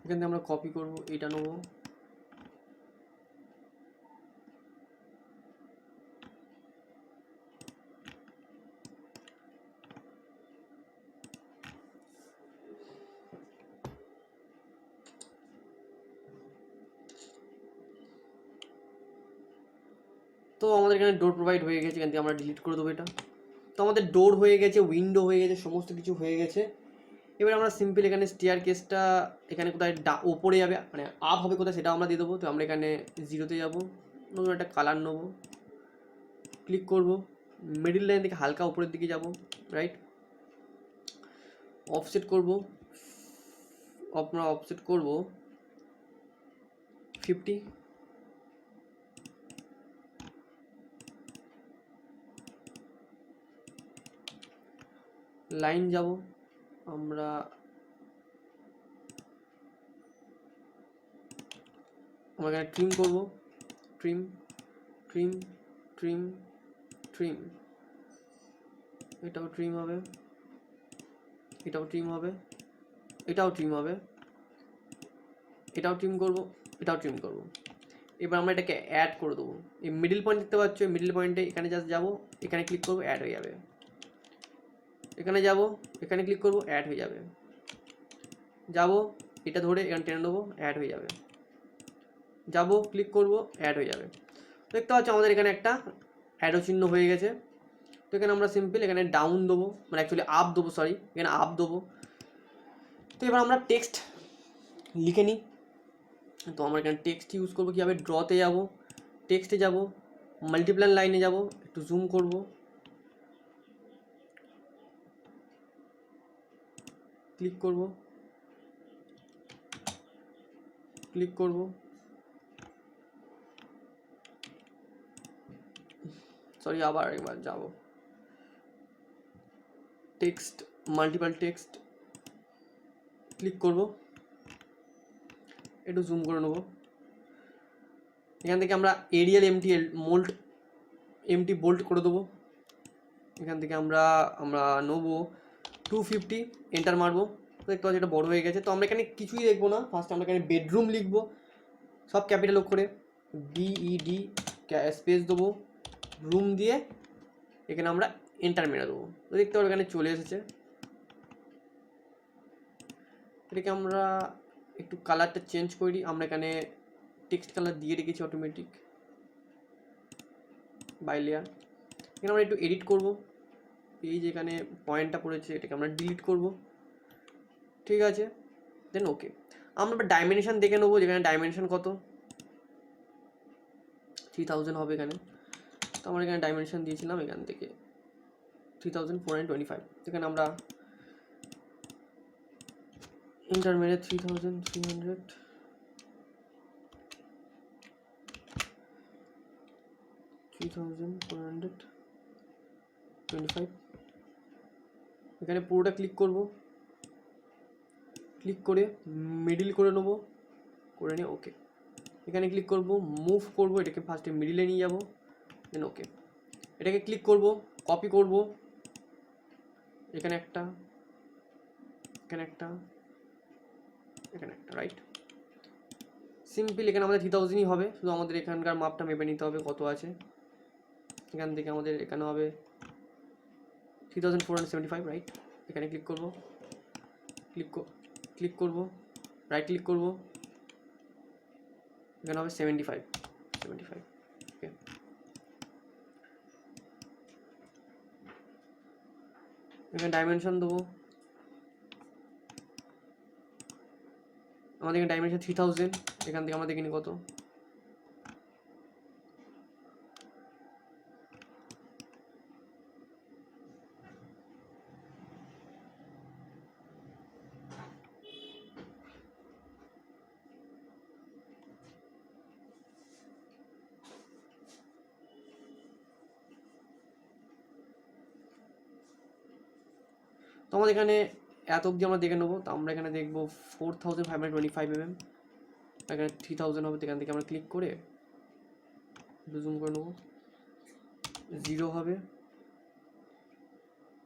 এখান থেকে আমরা কপি করব, এটা নেব, তো আমাদের এখানে ডোর প্রোভাইড হয়ে গেছে। এখান থেকে আমরা ডিলিট করে দেবো এটা। তো আমাদের ডোর হয়ে গেছে, উইন্ডো হয়ে গেছে, সমস্ত কিছু হয়ে গেছে। এবার আমরা সিম্পল এখানে স্টেয়ার কেসটা এখানে কোথায় ওপরে যাবে, মানে আপ হবে কোথায় সেটা আমরা দিয়ে দেবো। তো আমরা এখানে 0-তে যাবো, নতুন একটা কালার নেবো, ক্লিক করব, মিডিল লাইন থেকে হালকা উপরের দিকে যাব, রাইট, অফসেট করব, আমরা অফসেট করব 50, লাইন যাব আমরা এখানে ট্রিম করব, ট্রিম ট্রিম ট্রিম ট্রিম, এটাও ট্রিম হবে, এটাও ট্রিম হবে, এটাও ট্রিম হবে, এটাও ট্রিম করব, এটাও ট্রিম করব। এবার আমরা এটাকে অ্যাড করে দেবো। এই মিডিল পয়েন্ট দেখতে পাচ্ছ, এই মিডিল পয়েন্টে এখানে জাস্ট যাবো, এখানে ক্লিক করবো, অ্যাড হয়ে যাবে। এখানে যাব, এখানে ক্লিক করব, অ্যাড হয়ে যাবে। যাব, এটা ধরে এখানে টেনে দেবো, অ্যাড হয়ে যাবে। যাব, ক্লিক করব, অ্যাড হয়ে যাবে। দেখতে পাচ্ছ আমাদের এখানে একটা অ্যারো চিহ্ন হয়ে গেছে। তো এখানে আমরা সিম্পল এখানে ডাউন দেবো, মানে অ্যাকচুয়ালি আপ দেবো, সরি এখানে আপ দেবো। তো এবার আমরা টেক্সট লিখে নিই। তো আমরা এখানে টেক্সট ইউজ করবো কীভাবে, ড্রতে যাব, টেক্সটে যাব, মাল্টিপ্লান লাইনে যাব, একটু জুম করব, ক্লিক করব, ক্লিক করব, সরি আবার একবার যাব, টেক্সট, মাল্টিপল টেক্সট, ক্লিক করব, একটু জুম করে নেব। এখান থেকে আমরা এরিয়াল এমটি বোল্ট করে দেবো। এখান থেকে আমরা নেব 250, এন্টার মারবো। দেখতে পাচ্ছি এটা বড় হয়ে গেছে। তো আমরা এখানে কিছুই দেখবো না, ফার্স্ট আমরা এখানে বেডরুম লিখবো, সব ক্যাপিটাল অক্ষরে, BED স্পেস দেবো, রুম দিয়ে এখানে আমরা এন্টার মেরে দেবো। তো দেখতে পাবো এখানে চলে এসেছে। এটাকে আমরা একটু কালারটা চেঞ্জ করি। আমরা এখানে টেক্সট কালার দিয়ে রেখেছি অটোমেটিক বাই লেয়ার। এখানে আমরা একটু এডিট করব। এই যে এখানে পয়েন্টটা পড়েছে এটাকে আমরা ডিলিট করব, ঠিক আছে। দেন ওকে। আমরা ডাইমেনশন দেখে নেবো, যেখানে ডাইমেনশন কত 3000 হবে এখানে। তো আমরা এখানে ডাইমেনশন দিয়েছিলাম এখান থেকে 3425। এখানে আমরা এন্টার মেরে 3300 3425 এখানে পুরোটা ক্লিক করব। ক্লিক করে মিডিল করে নেবো, করে নিয়ে ওকে। এখানে ক্লিক করব, মুভ করব, এটাকে ফার্স্টে মিডিলে নিয়ে যাব, দেন ওকে। এটাকে ক্লিক করব, কপি করব, এখানে একটা, এখানে একটা, এখানে একটা, রাইট। সিম্পল এখানে আমাদের 3000ই হবে, শুধু আমাদের এখানকার মাপটা মেপে নিতে হবে কত আছে। এখান থেকে আমাদের এখানে হবে 3475, রাইট। এখানে ক্লিক করব, ক্লিক করব, রাইট ক্লিক করব, এখানে হবে 75, ওকে। এখানে ডাইমেনশন দেবো, আমাদের এখানে ডাইমেনশন 3000। এখান থেকে আমরা দেখিনি কত, তো আমাদের এখানে এত অবধি আমরা দেখে নেবো। তো আমরা এখানে দেখবো 4525 mm, এখানে 3000 হবে। এখান থেকে আমরা ক্লিক করে জুম করে নেবো, 0 হবে,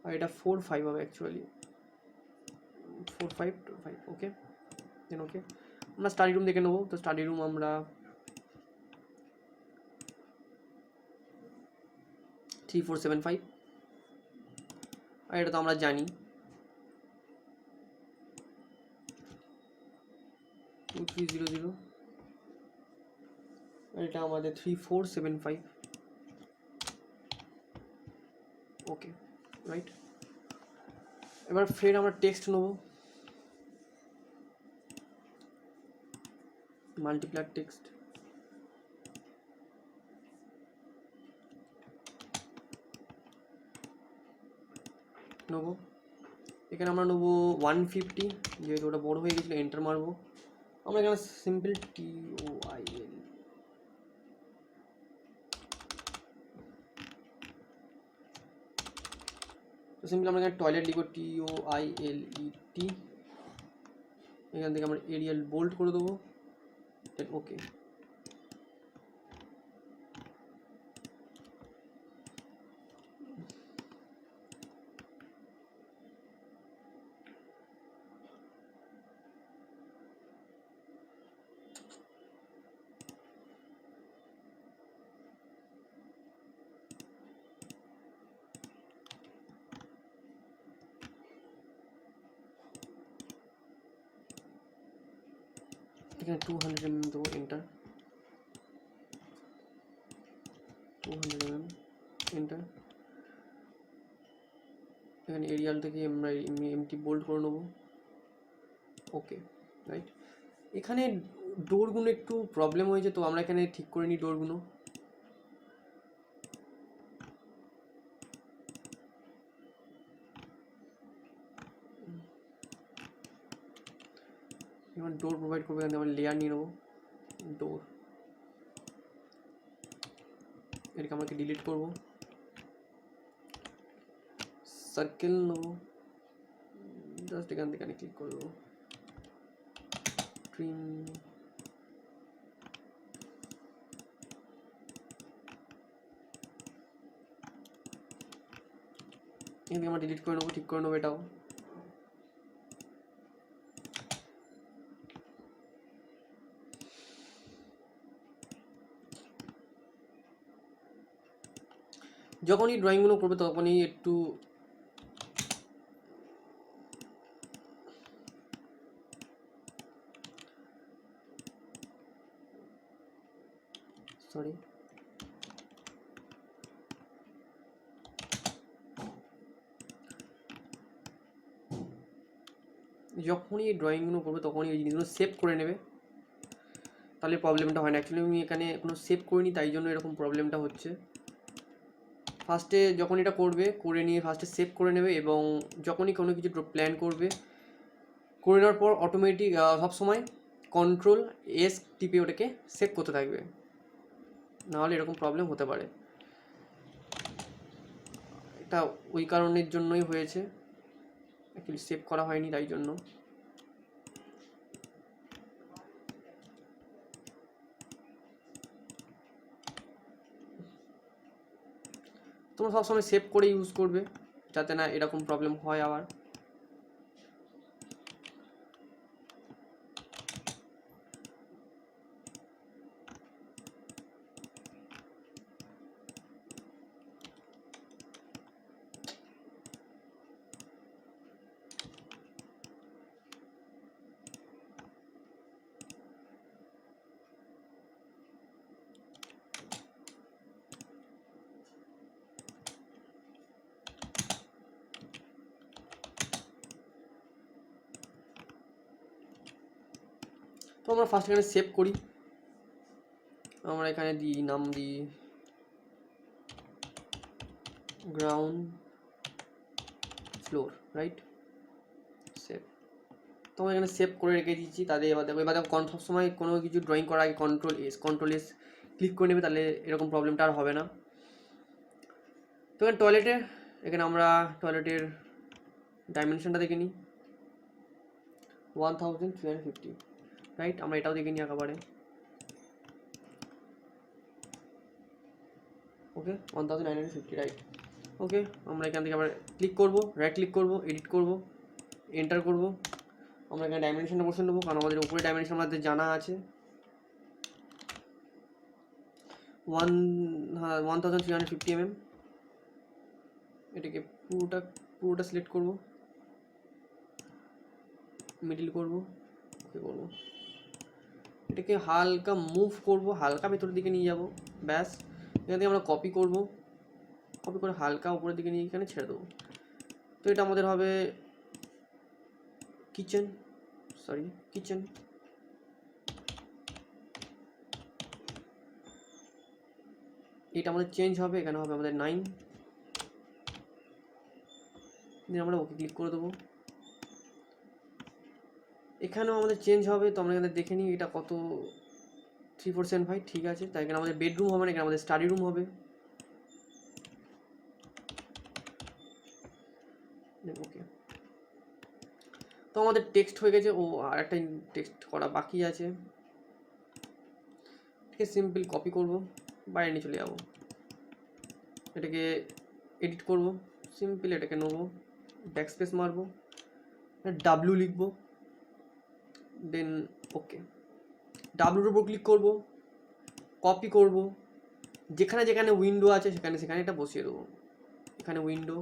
আর এটা 45 হবে অ্যাকচুয়ালি, 4525, ওকে। দেন ওকে। আমরা স্টাডি রুম দেখে নেবো। তো স্টাডি রুম আমরা 3475, আর এটা তো আমরা জানি 2300, আর এটা আমাদের 3475, ওকে, রাইট। এবার ফের আমরা টেক্সট নেবো, মাল্টিপ্লার টেক্সট নেবো। এখানে আমরা নেবো 150, যেহেতু ওটা বড় হয়ে গেছিলো, এন্টার মারবো। আমরা এখানে সিম্পল TOIL, তো সিম্পল আমরা এখানে টয়লেট লিখবো TOILET। এখান থেকে আমরা এরিয়াল বোল্ড করে দেবো, দেন ওকে। এখানে 200 mm দেবো, এন্টার, 200 mm, এন্টার। এখানে এরিয়াল থেকে আমরা এমটি বোল্ড করে নেবো, ওকে, রাইট। এখানে ডোরগুলো একটু প্রবলেম হয়েছে, তো আমরা এখানে ঠিক করে নিই ডোরগুলো। এবার ডোর প্রোভাইড করবো, এখান থেকে আমরা লেয়ার নিয়ে নেবো, ডোর, এটাকে আমাকে ডিলিট করবো, সার্কেল নেবো, জাস্ট এখান থেকে ক্লিক করে দেবো, ট্রিম, এখান থেকে আমরা ডিলিট করে নেবো, ঠিক করে নেবো এটাও। যখনই ড্রয়িংগুলো করবে তখনই একটু সরি যখনই ড্রয়িংগুলো করবে তখনই এই জিনিসগুলো সেভ করে নেবে, তাহলে প্রবলেমটা হয় না। অ্যাকচুয়ালি আমি এখানে কোনো সেভ করিনি, তাই জন্য এরকম প্রবলেমটা হচ্ছে। ফার্স্টে যখন এটা করবে করে নিয়ে ফার্স্টে সেভ করে নেবে, এবং যখনই কোনো কিছু প্ল্যান করবে করে নেওয়ার পর অটোমেটিক সবসময় Ctrl+S টিপে ওটাকে সেভ করতে থাকবে, নাহলে এরকম প্রবলেম হতে পারে। এটা ওই কারণের জন্যই হয়েছে, অ্যাকচুয়ালি সেভ করা হয়নি তাই জন্য। তোমরা সবসময় সেভ করে ইউজ করবে যাতে না এরকম প্রবলেম হয় আবার। তো আমরা ফার্স্ট এখানে সেভ করি, আমরা এখানে দিই নাম দিই গ্রাউন্ড ফ্লোর, রাইট? সেভ। তো আমরা এখানে সেভ করে রেখে দিচ্ছি। তাদের এবার দেখো সবসময় কোনো কিছু ড্রয়িং করার আগে Ctrl+S ক্লিক করে নেবে, তাহলে এরকম প্রবলেমটা আর হবে না। তো এখানে এখানে আমরা টয়লেটের ডাইমেনশনটা দেখে নিই, 1350, রাইট? আমরা এটাও দেখে নিই একেবারে। ওকে, 1950, রাইট? ওকে, আমরা এখান থেকে আবার ক্লিক করবো, রাইট ক্লিক করবো, এডিট করবো, এন্টার করবো। আমরা এখানে ডাইমেনশনটা বসে নেবো, কারণ আমাদের উপরে ডাইমেনশন আমাদের জানা আছে 1350 mm। এটাকে পুরোটা সিলেক্ট করবো, মিডিল করবো, ওকে করবো। এটাকে হালকা মুভ করবো, হালকা ভেতরের দিকে নিয়ে যাবো, ব্যাস। এখান থেকে আমরা কপি করবো, কপি করে হালকা উপরের দিকে নিয়ে এখানে ছেড়ে দেবো। তো এটা আমাদের হবে কিচেন। এটা আমাদের চেঞ্জ হবে, এখানে হবে আমাদের 9। দিয়ে আমরা ওকে ক্লিক করে দেবো। এখানেও আমাদের চেঞ্জ হবে, তো আমরা এখানে দেখে নিই এটা কত, 3475, ঠিক আছে। তাই এখানে আমাদের বেডরুম হবে না, এখানে আমাদের স্টাডি রুম হবে। ওকে, তো আমাদের টেক্সট হয়ে গেছে। ও আর একটা টেক্সট করা বাকি আছে, এটাকে সিম্পল কপি করব, বাইরে নিয়ে চলে যাব, এটাকে এডিট করব, সিম্পল এটাকে নেবো, ব্যাকস্পেস মারবো, ডাব্লিউ লিখবো, দেন ওকে, ডাব্লিউর উপর ক্লিক করব, কপি করব, যেখানে যেখানে উইন্ডো আছে সেখানে সেখানে এটা বসিয়ে দেবো। এখানে window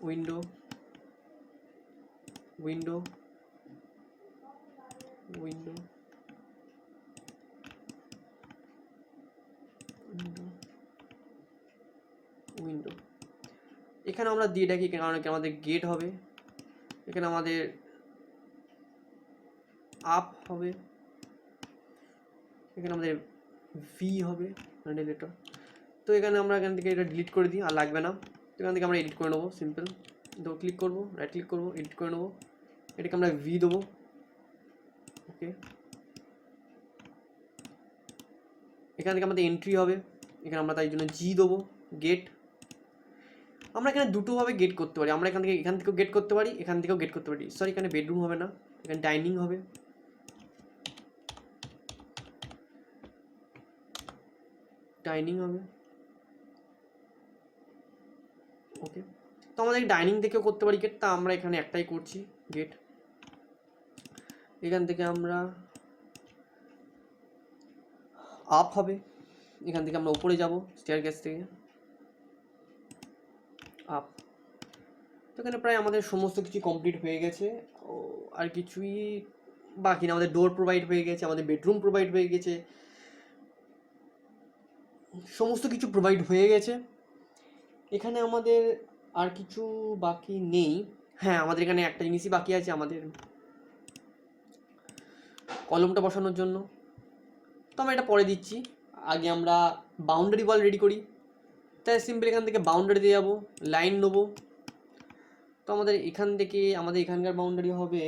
window window window window এখানে আমরা দিয়ে রাখি, কারণ আমাদের গেট হবে, এখানে আমাদের আপ হবে, এখানে আমাদের ভি হবে লেটার। তো এখানে আমরা এখান থেকে এটা ডিলিট করে দিই, আর লাগবে না। এখান থেকে আমরা এডিট করে নেবো, সিম্পল তো ক্লিক করবো, রাইট ক্লিক করবো, এডিট করে নেবো, এটাকে আমরা ভি দেবো। ওকে, এখান থেকে আমাদের এন্ট্রি হবে, এখানে আমরা তাই জন্য জি দেবো, গেট। আমরা এখানে দুটোভাবে গেট করতে পারি, আমরা এখান থেকেও গেট করতে পারি, এখান থেকেও গেট করতে পারি। সরি, এখানে বেডরুম হবে না, এখানে ডাইনিং হবে। ওকে, তো আমাদের ডাইনিং থেকেও করতে পারি গেট, তা আমরা এখানে একটাই করছি গেট। এখান থেকে আমরা আপ হবে, এখান থেকে আমরা উপরে যাব স্টেয়ারকেস থেকে, আপ। তো এখানে প্রায় আমাদের সমস্ত কিছু কমপ্লিট হয়ে গেছে। ও আর কিছুই বাকি না, আমাদের ডোর প্রোভাইড হয়ে গেছে, আমাদের বেডরুম প্রোভাইড হয়ে গেছে, সমস্ত কিছু প্রোভাইড হয়ে গেছে। এখানে আমাদের আর কিছু বাকি নেই। হ্যাঁ, আমাদের এখানে একটা জিনিসই বাকি আছে, আমাদের কলমটা বসানোর জন্য। তো আমরা এটা পরে দিচ্ছি, আগে আমরা বাউন্ডারি ওয়াল রেডি করি। তাই সিম্পল এখান থেকে বাউন্ডারি দিয়ে যাবো, লাইন নেবো। তো আমাদের এখান থেকে আমাদের এখানকার বাউন্ডারি হবে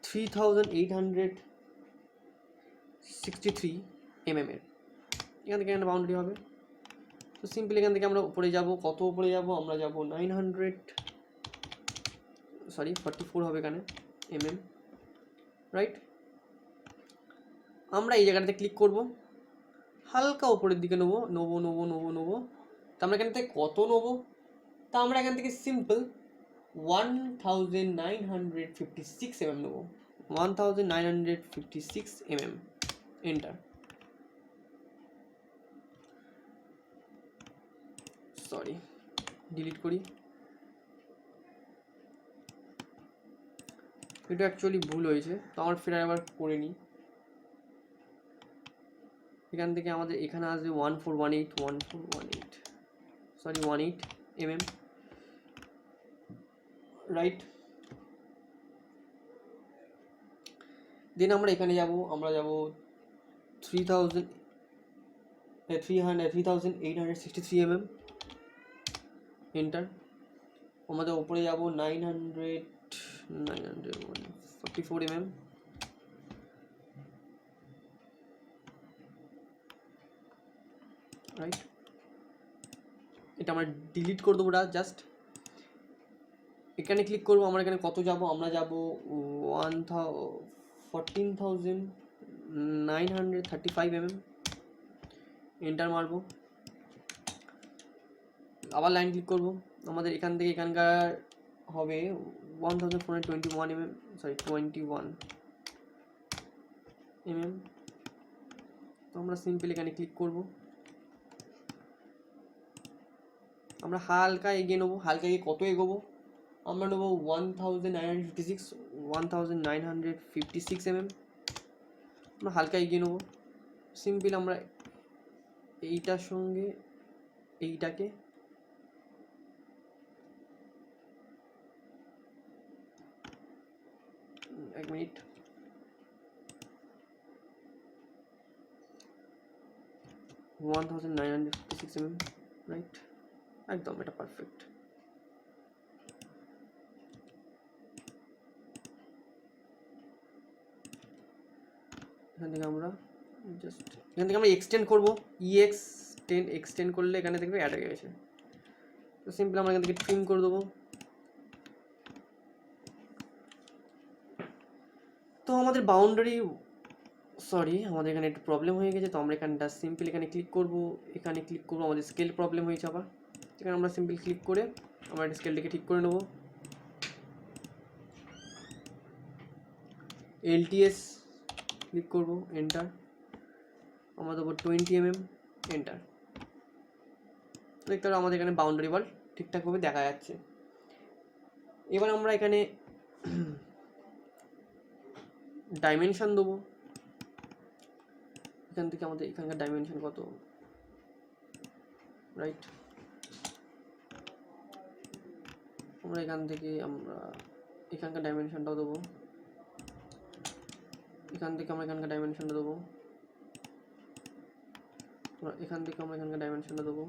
3863 mm এর। এখান থেকে একটা বাউন্ডারি হবে। তো সিম্পল এখান থেকে আমরা উপরে যাব, কত উপরে যাব, আমরা যাব 44 হবে এখানে mm, রাইট। আমরা এই জায়গাটাতে ক্লিক করব, হালকা উপরের দিকে নেবো। তো আমরা এখান থেকে কত নেবো? তা আমরা এখান থেকে সিম্পল 1956 mm নেবো, 1956 mm, এন্টার। সরি, ডিলিট করি, এটা অ্যাকচুয়ালি ভুল হয়েছে, তো আমার ফের আবার করে নিই। এখান থেকে আমাদের এখানে আসবে 18 mm, রাইট। দেন আমরা এখানে যাব, আমরা যাব 3863 mm, এন্টার। আমাদের উপরে যাব 944 mm, রাইট। এটা আমরা ডিলিট করে দেবো জাস্ট। এখানে ক্লিক করবো, আমরা এখানে কত যাব, আমরা যাব 14,935 mm, এন্টার মারবো। আবার লাইন ক্লিক করব, আমাদের এখান থেকে এখানকার হবে 1421 mm, 21 mm। তো আমরা সিম্পল এখানে ক্লিক করব, আমরা হালকা এগিয়ে নেবো। হালকা এগিয়ে কত এগোবো? আমরা নেবো 1956 mm। আমরা হালকা এগিয়ে নেবো। সিম্পল আমরা এইটার সঙ্গে এইটাকে এক মিনিট, ওয়ান 1956 mm, রাইট, একদম এটা পারফেক্ট। এখান থেকে আমরা এক্সটেন্ড করবো, এক্সটেন্ড করলে এখানে দেখবে অ্যাড হয়ে গেছে। তো সিম্পল আমরা এখান থেকে ট্রিম করে দেবো। তো আমাদের বাউন্ডারি, আমাদের এখানে একটু প্রবলেম হয়ে গেছে। তো আমরা এখানটা সিম্পল এখানে ক্লিক করবো, আমাদের স্কেল প্রবলেম হয়েছে আবার। এখানে আমরা সিম্পল ক্লিক করে আমরা স্কেলটাকে ঠিক করে নেবো। LTS ক্লিক করবো, এন্টার। আমরা দেবো 20 mm, এন্টার। দেখতে পারো আমাদের এখানে বাউন্ডারি ওয়াল ঠিকঠাকভাবে দেখা যাচ্ছে। এবার আমরা এখানে ডাইমেনশন দেবো। এখান থেকে আমাদের এখানকার ডাইমেনশন কত, রাইট। আমরা এখান থেকে আমরা এখানকার ডাইমেনশনটাও দেবো। এখান থেকে আমরা এখানকার ডাইমেনশনটা দেবো। এখান থেকে আমরা এখানকার ডাইমেনশনটা দেবো।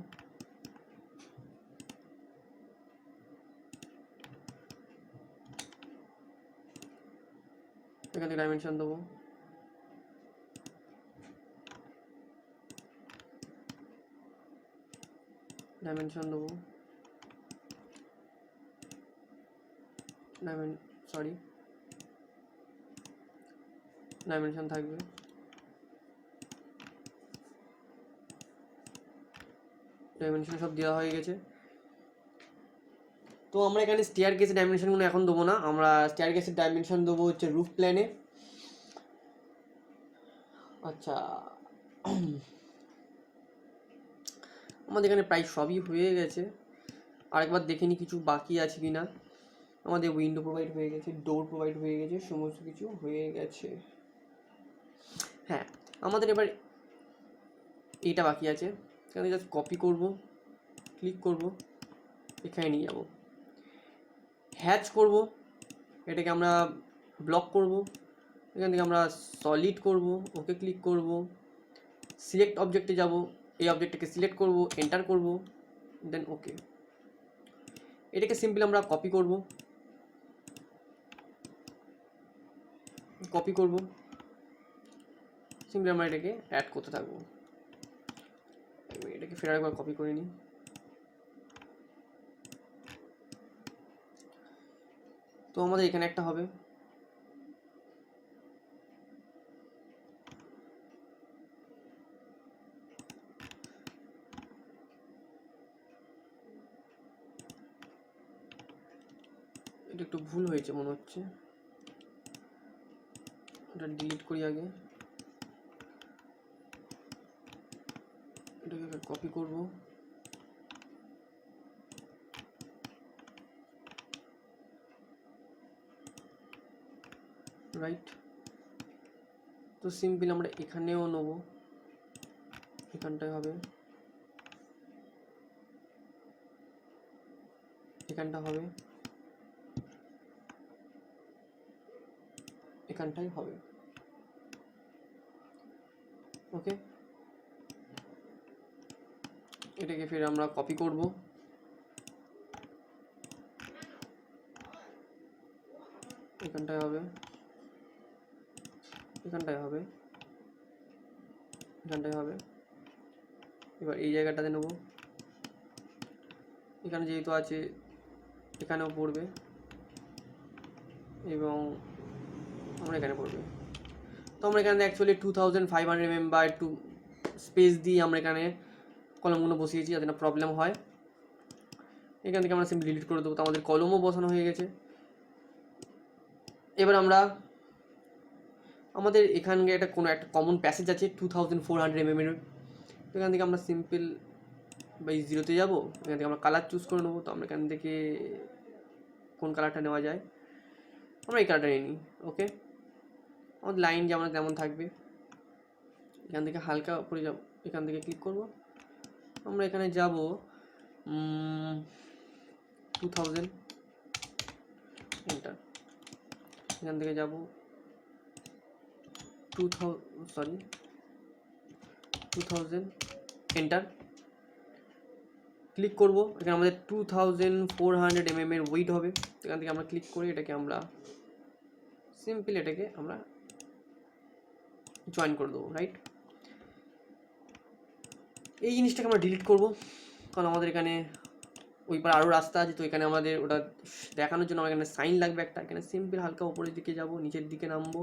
এখান থেকে ডাইমেনশন দেবো। ডাইমেনশন দেবো, ডাইমেনশন থাকবে। ডাইমেনশন সব দেওয়া হয়ে গেছে। তো আমরা এখানে স্টেয়ার কেসের ডাইমেনশনগুলো এখন দেবো না, আমরা স্টেয়ার কেসের ডাইমেনশন দেবো হচ্ছে রুফ প্ল্যানে। আচ্ছা, আমাদের এখানে প্রায় সবই হয়ে গেছে। আরেকবার দেখে নিই কিছু বাকি আছে কি না। আমাদের উইন্ডো প্রোভাইড হয়ে গেছে, ডোর প্রোভাইড হয়ে গেছে, সমস্ত কিছু হয়ে গেছে। হ্যাঁ, আমাদের এবার এইটা বাকি আছে। এখানে জাস্ট কপি করব, ক্লিক করব, এখানে নিয়ে যাব, হ্যাচ করব, এটাকে আমরা ব্লক করব, এখান থেকে আমরা সলিড করব, ওকে ক্লিক করব, সিলেক্ট অবজেক্টে যাব, এই অবজেক্টটাকে সিলেক্ট করব, এন্টার করব, দেন ওকে। এটাকে সিম্পলি আমরা কপি করব, সিম্পলি আমরা এটাকে অ্যাড করতে থাকবো। এটাকে ফের একবার কপি করে নিই। তো আমাদের এখানে একটা হবে, এটা একটু ভুল হয়েছে মনে হচ্ছে, এটা ডিলিট করি আগে, এটাকে কপি করব, রাইট। তো সিম্পল আমরা এখানেও নেব, এখানটায় হবে, এখানটা হবে, এখানটাই হবে, ওকে। এটাকে ফির আমরা কপি করব, এখানটায় হবে, এখানটায় হবে, এখানটায় হবে। এবার এই জায়গাটাতে নেব, এখানে যেহেতু আছে এখানেও পড়বে এবং আমরা এখানে পড়বে। তো আমরা এখানে অ্যাকচুয়ালি 2500 mm বা একটু স্পেস দিয়ে আমরা এখানে কলমগুলো বসিয়েছি যাতে না প্রবলেম হয়। এখান থেকে আমরা সিম্পলি ডিলিট করে দেবো। তো আমাদের কলমও বসানো হয়ে গেছে। এবার আমরা আমাদের এখানে একটা কোনো একটা কমন প্যাসেজ আছে 2400 mm এর। তো এখান থেকে আমরা সিম্পল বাই জিরোতে যাবো, এখান থেকে আমরা কালার চুজ করে নেবো। তো আমরা এখান থেকে কোন কালারটা নেওয়া যায়, আমরা এই কালারটা নিয়ে নিই, ওকে। আমাদের লাইন যেমন তেমন থাকবে। এখান থেকে হালকা উপরে যাব, এখান থেকে ক্লিক করব, আমরা এখানে যাব 2000, এন্টার। এখান থেকে যাব 2000, এন্টার। ক্লিক করব, এখানে আমাদের 2400 mm এর ওয়েট হবে। এখান থেকে আমরা ক্লিক করে এটাকে আমরা সিম্পল এটাকে আমরা জয়েন করে দেবো, রাইট। এই জিনিসটাকে আমরা ডিলিট করব, কারণ আমাদের এখানে ওই পারে আরও রাস্তা আছে। তো এখানে আমাদের ওটা দেখানোর জন্য আমার এখানে সাইন লাগবে একটা। এখানে সিম্পল হালকা উপরের দিকে যাব, নিচের দিকে নামবো,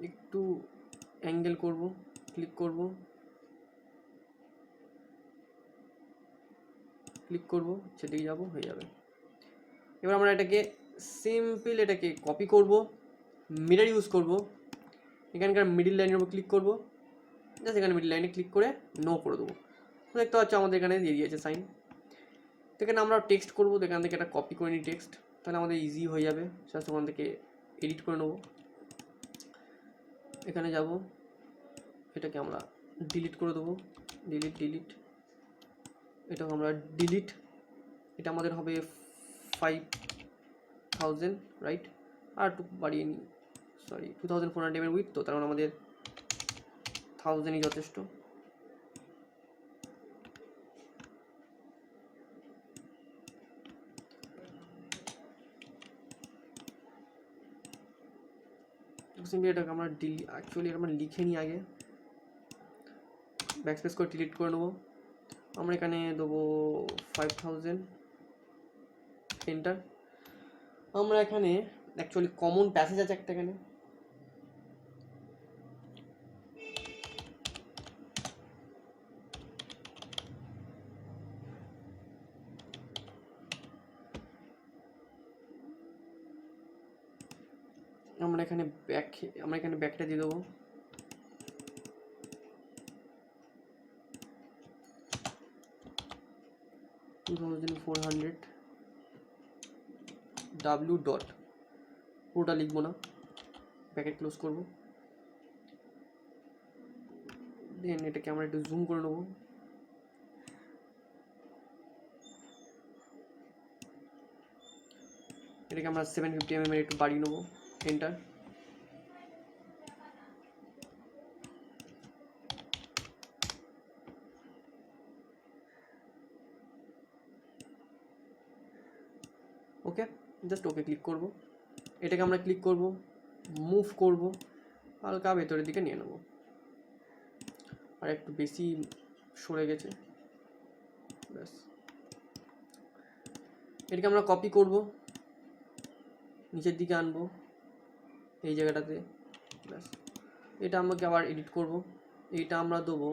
একটু অ্যাঙ্গেল করব, ক্লিক করব, সেদিকে যাব, হয়ে যাবে। এবার আমরা এটাকে সিম্পল এটাকে কপি করব, মিরর ইউজ করব, এখানকার মিডিল লাইনের উপর ক্লিক করব, জাস্ট এখানে মিডিল লাইনে ক্লিক করে নো করে দেবো। দেখতে পাচ্ছ আমাদের এখানে দিয়ে দিয়েছে সাইন। তো এখানে আমরা টেক্সট করবো, তো এখান থেকে একটা কপি করে নিই টেক্সট, তাহলে আমাদের ইজি হয়ে যাবে। জাস্ট ওখান থেকে এডিট করে নেবো, এখানে যাব, এটাকে আমরা ডিলিট করে দেবো, ডিলিট, এটাকে আমরা ডিলিট। এটা আমাদের হবে 5000, রাইট। আর একটু বাড়িয়ে নিই, সরি 2400 mm উইথ, তো তার মানে আমাদের 1000ই যথেষ্ট। সিম্পলি এটাকে আমরা অ্যাকচুয়ালি আমরা লিখে নিই আগে, ব্যাকস্পেস করে ডিলিট করে নেবো। আমরা এখানে দেবো 5000, এন্টার। আমরা এখানে অ্যাকচুয়ালি কমন প্যাসেজ আছে একটা, এখানে আমরা এখানে ব্যাকটা দিয়ে দেবো। 2400 ডাব্লিউ ডট, পুরোটা লিখবো না, ব্র্যাকেট ক্লোজ করবো। দেন এটাকে আমরা একটু জুম করে নেবো। এটাকে আমরা 750 mm একটু বাড়িয়ে নেবো, এন্টার। ওকে, জাস্ট ওকে ক্লিক করব। এটাকে আমরা ক্লিক করব, মুভ করব, হালকা ভেতরের দিকে নিয়ে নেব। আর একটু বেশি সরে গেছে, ব্যাস। এটাকে আমরা কপি করব, নিচের দিকে আনবো এই জায়গাটাতে, ব্যাস। এটা আমাকে আবার এডিট করব। এইটা আমরা দেবো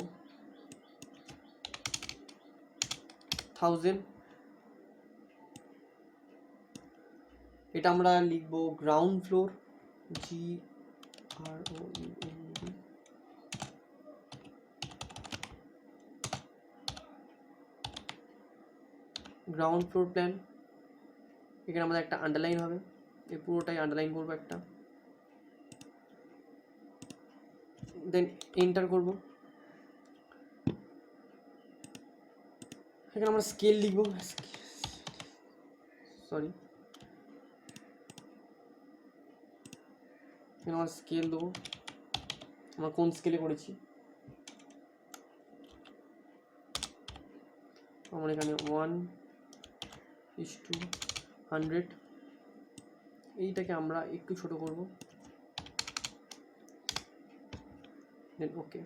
1000। এটা আমরা লিখবো ground floor, GROUND, ground floor plan. এখানে আমাদের একটা আন্ডারলাইন হবে, এই পুরোটাই আন্ডারলাইন করবো একটা, দেন এন্টার করব। এখানে আমরা স্কেল লিখবো, সরি, এখানে আমরা স্কেল দেবো, আমরা কোন স্কেলে করেছি, আমরা এখানে 1:100। এইটাকে আমরা একটু ছোট করব, দেন ওকে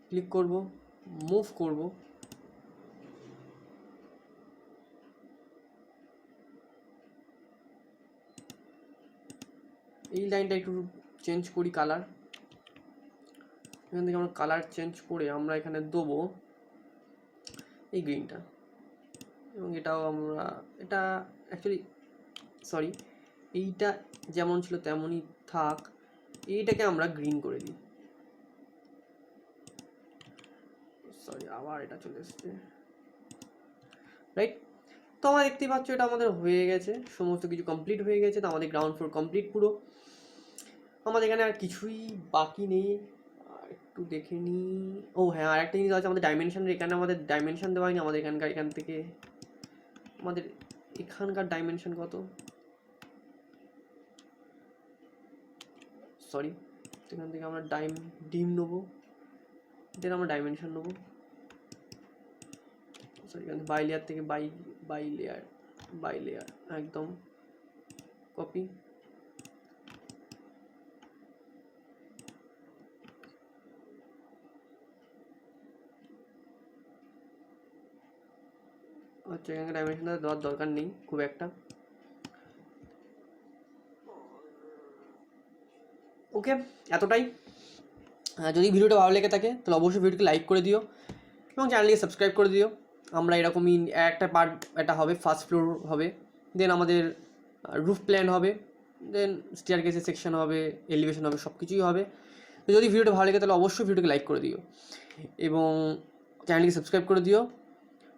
ক্লিক করব, মুভ করব। এই লাইনটা একটু চেঞ্জ করি কালার। এখান থেকে আমরা কালার চেঞ্জ করে আমরা এখানে দেবো এই গ্রিনটা, এবং এটাও আমরা, এটা অ্যাকচুয়ালি সরি, এইটা যেমন ছিল তেমনই থাক, এইটাকে আমরা গ্রিন করে দিই। সরি, আবার এটা চলে এসছে, রাইট। তো আমরা দেখতেই পাচ্ছ এটা আমাদের হয়ে গেছে, সমস্ত কিছু কমপ্লিট হয়ে গেছে। তো আমাদের গ্রাউন্ড ফ্লোর কমপ্লিট পুরো। আমাদের এখানে আর কিছুই বাকি নেই, একটু দেখে নিই। ও হ্যাঁ, আর একটা জিনিস আছে, আমাদের ডাইমেনশনের এখানে আমাদের ডাইমেনশন দেওয়া হয়নি। আমাদের এখানকার, এখান থেকে আমাদের এখানকার ডাইমেনশন কত, সরি, এখান থেকে আমরা ডিম নেবো, দেন আমরা ডাইমেনশন নেবো। সরি, এখান থেকে বাই লেয়ার থেকে বাই লেয়ার একদম কপি। আচ্ছা, এখানে ডাইমেনশন দেওয়ার দরকার নেই খুব একটা। ওকে, এতটাই। যদি ভিডিওটা ভালো লেগে থাকে তাহলে অবশ্যই ভিডিওকে লাইক করে দিও এবং চ্যানেলকে সাবস্ক্রাইব করে দিও। আমরা এরকমই একটা পার্ট, এটা হবে ফার্স্ট ফ্লোর হবে, দেন আমাদের রুফ প্ল্যান হবে, দেন স্টেয়ারকেসের সেকশন হবে, এলিভেশন হবে, সব কিছুই হবে। তো যদি ভিডিওটা ভালো লাগে তাহলে অবশ্যই ভিডিওকে লাইক করে দিও এবং চ্যানেলকে সাবস্ক্রাইব করে দিও।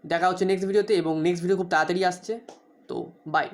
দেখা হচ্ছে নেক্সট ভিডিওতে, এবং নেক্সট ভিডিও খুব তাড়াতাড়ি আসছে। তো বাই।